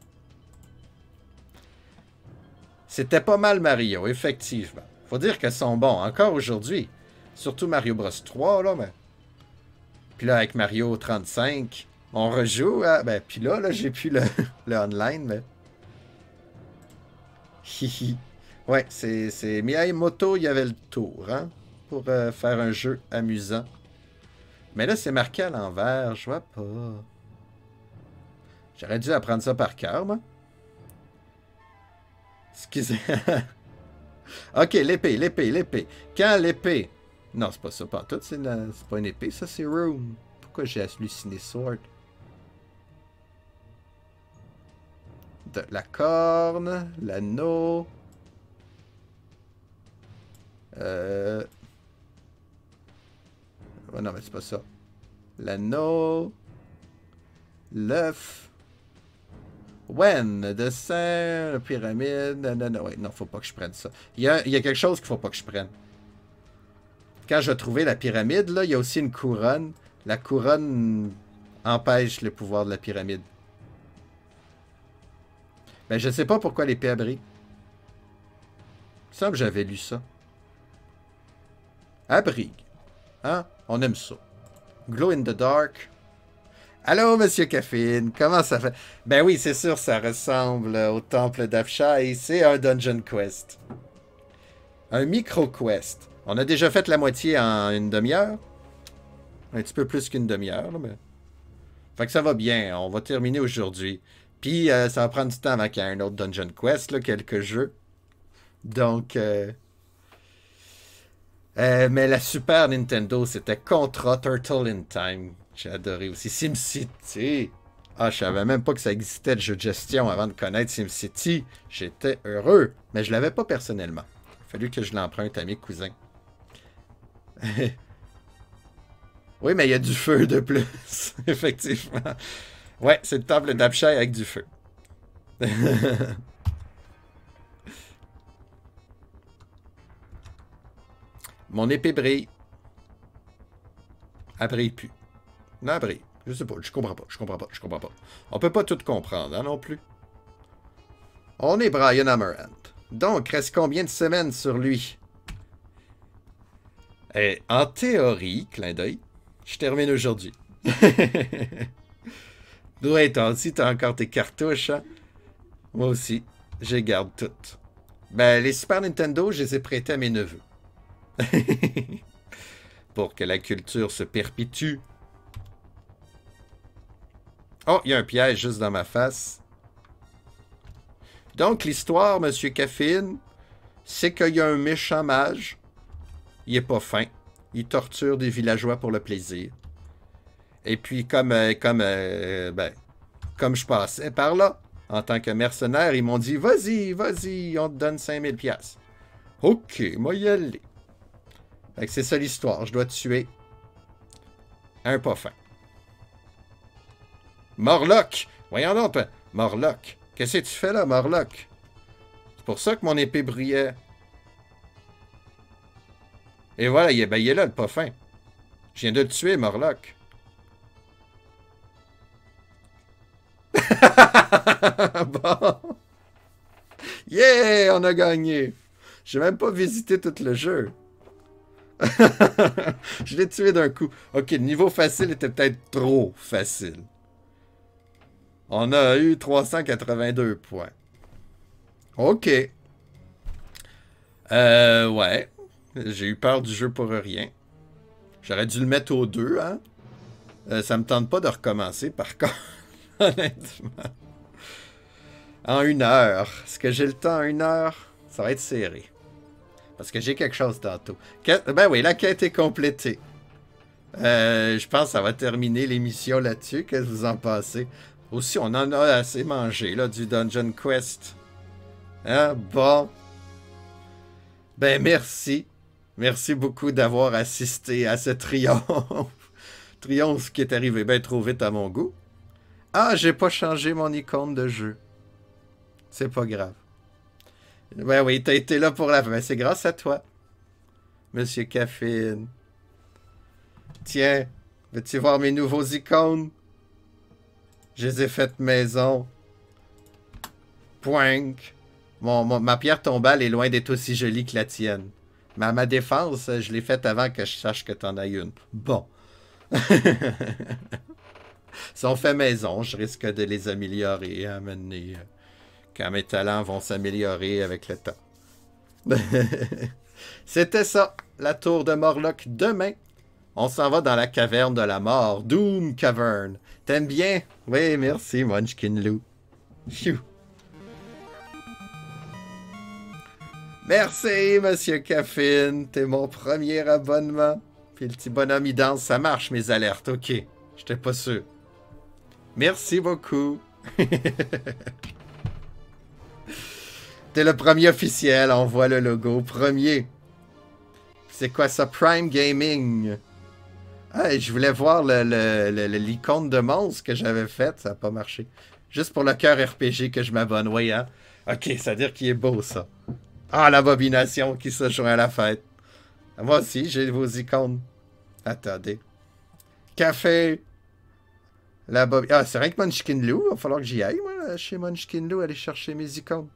Speaker 1: C'était pas mal Mario, effectivement. Faut dire qu'elles sont bons, encore aujourd'hui. Surtout Mario Bros 3, là, mais... Puis là, avec Mario 35, on rejoue à... Ben, puis là j'ai plus le online, mais... Hihi. Ouais, c'est Miyamoto, il y avait le tour, hein, pour faire un jeu amusant. Mais là, c'est marqué à l'envers, je vois pas. J'aurais dû apprendre ça par cœur, moi. Excusez. Ok, l'épée. Quand l'épée... Non, c'est pas ça, pas tout, c'est pas une épée, ça, c'est Room. Pourquoi j'ai halluciné Sword? De la corne, l'anneau... Oh non, mais c'est pas ça. L'anneau... L'œuf... When, dessin, la pyramide... Non, ouais, non, faut pas que je prenne ça. Il y a quelque chose qu'il faut pas que je prenne. Quand je vais trouver la pyramide, là, il y a aussi une couronne. La couronne empêche le pouvoir de la pyramide. Ben, je sais pas pourquoi l'épée brille. Il me semble que j'avais lu ça. Abrigue. Hein? On aime ça. Glow in the dark. Allô, Monsieur Caffeine, comment ça fait? Ben oui, c'est sûr, ça ressemble au temple d'Abshai. C'est un Dungeon Quest. Un micro-quest. On a déjà fait la moitié en une demi-heure. Un petit peu plus qu'une demi-heure, là, mais... Fait que ça va bien. On va terminer aujourd'hui. Puis, ça va prendre du temps avant qu'il y ait un autre Dungeon Quest, là, quelques jeux. Donc... mais la Super Nintendo, c'était Contra Turtle in Time. J'ai adoré aussi. SimCity. Ah, je savais même pas que ça existait le jeu de gestion avant de connaître SimCity. J'étais heureux. Mais je l'avais pas personnellement. Il a fallu que je l'emprunte à mes cousins. Oui, mais il y a du feu de plus. Effectivement. Ouais, c'est le temple d'Apshai avec du feu. Mon épée brille. Elle brille plus. Non, elle brille. Je sais pas, je comprends pas. On peut pas tout comprendre, hein, non plus. On est Brian Amarant. Donc, reste combien de semaines sur lui? Et en théorie, clin d'œil, je termine aujourd'hui. Ouais, toi aussi, t'as encore tes cartouches, hein? Moi aussi, je les garde toutes. Ben, les Super Nintendo, je les ai prêtés à mes neveux. Pour que la culture se perpétue. Oh, il y a un piège juste dans ma face. Donc, l'histoire, Monsieur Caffeine, c'est qu'il y a un méchant mage. Il est pas fin. Il torture des villageois pour le plaisir. Et puis, comme je passais par là, en tant que mercenaire, ils m'ont dit, vas-y, on te donne 5000 piastres. OK, moi y aller. Fait que c'est ça l'histoire. Je dois tuer un pas fin. Morlock! Voyons donc, Morlock. Qu'est-ce que tu fais là, Morlock? C'est pour ça que mon épée brillait. Et voilà, il est là, le pas fin. Je viens de le tuer, Morlock. Bon. Yeah! On a gagné. J'ai même pas visité tout le jeu. Je l'ai tué d'un coup. Ok, le niveau facile était peut-être trop facile. On a eu 382 points. Ok. Ouais. J'ai eu peur du jeu pour rien. J'aurais dû le mettre au 2, hein. Ça me tente pas de recommencer, par contre. Honnêtement. En 1 heure. Est-ce que j'ai le temps en 1 heure? Ça va être serré. Parce que j'ai quelque chose tantôt. Ben oui, la quête est complétée. Je pense que ça va terminer l'émission là-dessus. Qu'est-ce que vous en pensez? Aussi, on en a assez mangé, là, du Dungeon Quest. Hein? Bon. Ben, merci. Merci beaucoup d'avoir assisté à ce triomphe. Triomphe qui est arrivé bien trop vite à mon goût. Ah, j'ai pas changé mon icône de jeu. C'est pas grave. Ben oui, t'as été là pour la fin. Ben, c'est grâce à toi, Monsieur Caffeine. Tiens, veux-tu voir mes nouveaux icônes? Je les ai faites maison. Poink. Ma pierre tombale est loin d'être aussi jolie que la tienne. Mais à ma défense, je l'ai faite avant que je sache que t'en as une. Bon. Si on fait maison, je risque de les améliorer à mener. Quand mes talents vont s'améliorer avec le temps. C'était ça, la tour de Morlock. Demain, on s'en va dans la caverne de la mort, Doom Cavern. T'aimes bien? Oui, merci, Munchkin Lou. Phew. Merci, Monsieur Caffeine. T'es mon premier abonnement. Puis le petit bonhomme, il danse. Ça marche, mes alertes. OK. J'étais pas sûr. Merci beaucoup. T'es le premier officiel. On voit le logo. Premier. C'est quoi ça? Prime Gaming. Ah, je voulais voir l'icône de monstre que j'avais faite. Ça n'a pas marché. Juste pour le cœur RPG que je m'abonne. Oui, hein? OK, ça veut dire qu'il est beau, ça. Ah, l'abomination qui se joint à la fête. Moi aussi, j'ai vos icônes. Attendez. Café. Ah, c'est rien que Munchkin Lou. Il va falloir que j'y aille, moi, chez Munchkin Lou, aller chercher mes icônes.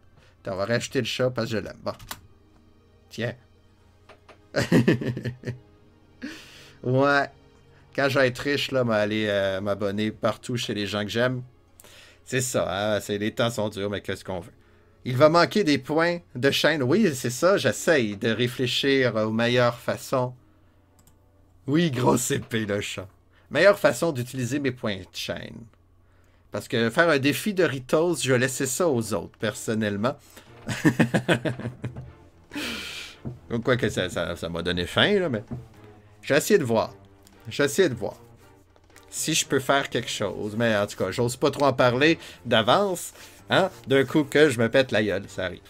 Speaker 1: Attends, on va racheter le chat parce que je l'aime. Bon. Tiens. Ouais. Quand je vais être riche, là, aller m'abonner partout chez les gens que j'aime. C'est ça, hein? Les temps sont durs, mais qu'est-ce qu'on veut? Il va manquer des points de chaîne. Oui, c'est ça, j'essaye de réfléchir aux meilleures façons. Oui, grosse épée, le chat. Meilleure façon d'utiliser mes points de chaîne. Parce que faire un défi de Ritos, je vais laisser ça aux autres, personnellement. Donc, quoi que ça m'a donné faim, là, mais... J'ai essayé de voir. J'ai essayé de voir. Si je peux faire quelque chose. Mais en tout cas, j'ose pas trop en parler d'avance. Hein? D'un coup que je me pète la gueule, ça arrive.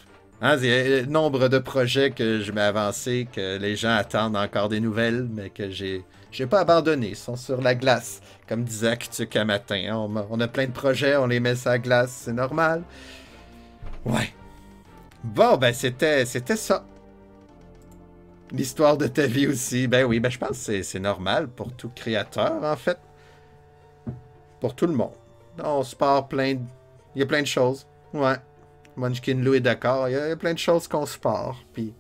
Speaker 1: Hein? Il y a le nombre de projets que je m'ai avancés, que les gens attendent encore des nouvelles, mais que j'ai pas abandonné. Ils sont sur la glace, comme disait Ktuk un matin. Hein? On a plein de projets, on les met sur la glace, c'est normal. Ouais. Bon, ben c'était ça. L'histoire de ta vie aussi. Ben oui, ben je pense que c'est normal pour tout créateur, en fait. Pour tout le monde. On se part plein de... Il y a plein de choses. Ouais. Munchkin Lou est d'accord. Il y a plein de choses qu'on se part. Puis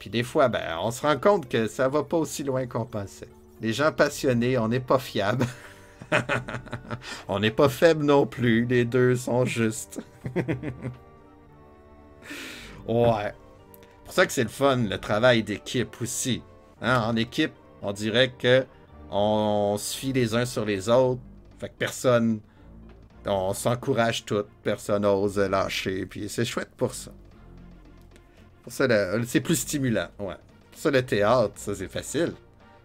Speaker 1: des fois, ben, on se rend compte que ça va pas aussi loin qu'on pensait. Les gens passionnés, on n'est pas fiables. On n'est pas faible non plus. Les deux sont justes. Ouais. C'est pour ça que c'est le fun, le travail d'équipe aussi. Hein? En équipe, on dirait que on se fie les uns sur les autres. Fait que personne... On s'encourage tous. Personne n'ose lâcher. Puis c'est chouette pour ça. Pour ça, c'est plus stimulant. Ouais. Pour ça, le théâtre, ça, c'est facile.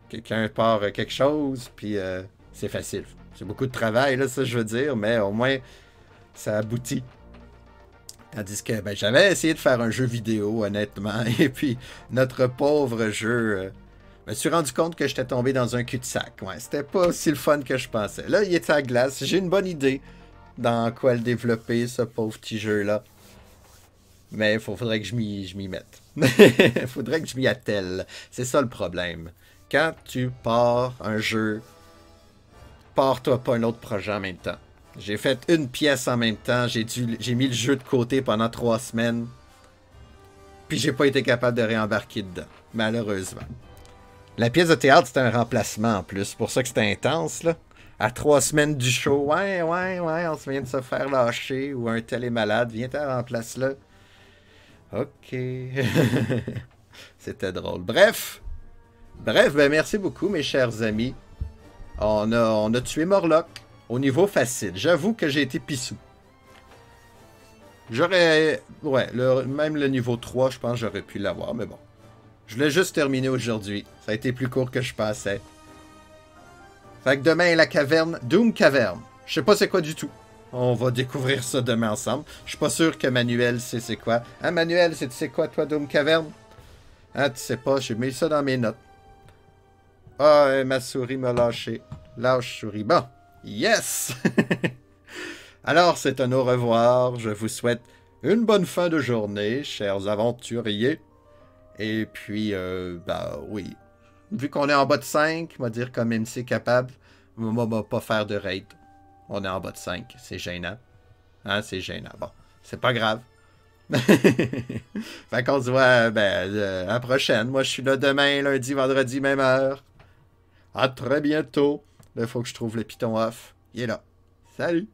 Speaker 1: Quelqu'un part quelque chose, puis c'est facile. C'est beaucoup de travail, là, ça, je veux dire, mais au moins, ça aboutit. Tandis que ben, j'avais essayé de faire un jeu vidéo, honnêtement, et puis notre pauvre jeu, je me suis rendu compte que j'étais tombé dans un cul-de-sac. Ouais, c'était pas aussi le fun que je pensais. Là, il était à glace. J'ai une bonne idée dans quoi le développer, ce pauvre petit jeu-là. Mais il faudrait que je m'y mette. Il faudrait que je m'y attelle. C'est ça le problème. Quand tu pars un jeu, pars-toi pas un autre projet en même temps. J'ai fait une pièce en même temps. J'ai mis le jeu de côté pendant 3 semaines. Puis j'ai pas été capable de réembarquer dedans. Malheureusement. La pièce de théâtre, c'était un remplacement en plus. C'est pour ça que c'était intense, là. À 3 semaines du show, ouais, on se vient de se faire lâcher. Ou un tel est malade, viens t'en remplace-le. Ok. C'était drôle. Bref, ben merci beaucoup, mes chers amis. On a tué Morlock. Au niveau facile. J'avoue que j'ai été pissou. J'aurais... Ouais, même le niveau 3, je pense que j'aurais pu l'avoir, mais bon. Je voulais juste terminer aujourd'hui. Ça a été plus court que je pensais. Fait que demain, la caverne... Doom Caverne. Je sais pas c'est quoi du tout. On va découvrir ça demain ensemble. Je suis pas sûr que Manuel sait c'est quoi. Hein, Manuel, tu sais quoi, toi, Doom Caverne? Hein, tu sais pas, j'ai mis ça dans mes notes. Ah, ma souris m'a lâché. Lâche souris. Bon. Yes! Alors, c'est un au revoir. Je vous souhaite une bonne fin de journée, chers aventuriers. Et puis, bah oui. Vu qu'on est en bas de 5, on va dire comme MC capable, on va pas faire de raid. On est en bas de 5. C'est gênant. Hein, c'est gênant. Bon, c'est pas grave. Fait qu'on se voit ben, à la prochaine. Moi, je suis là demain, lundi, vendredi, même heure. À très bientôt. Là, il faut que je trouve le Python off. Il est là. Salut!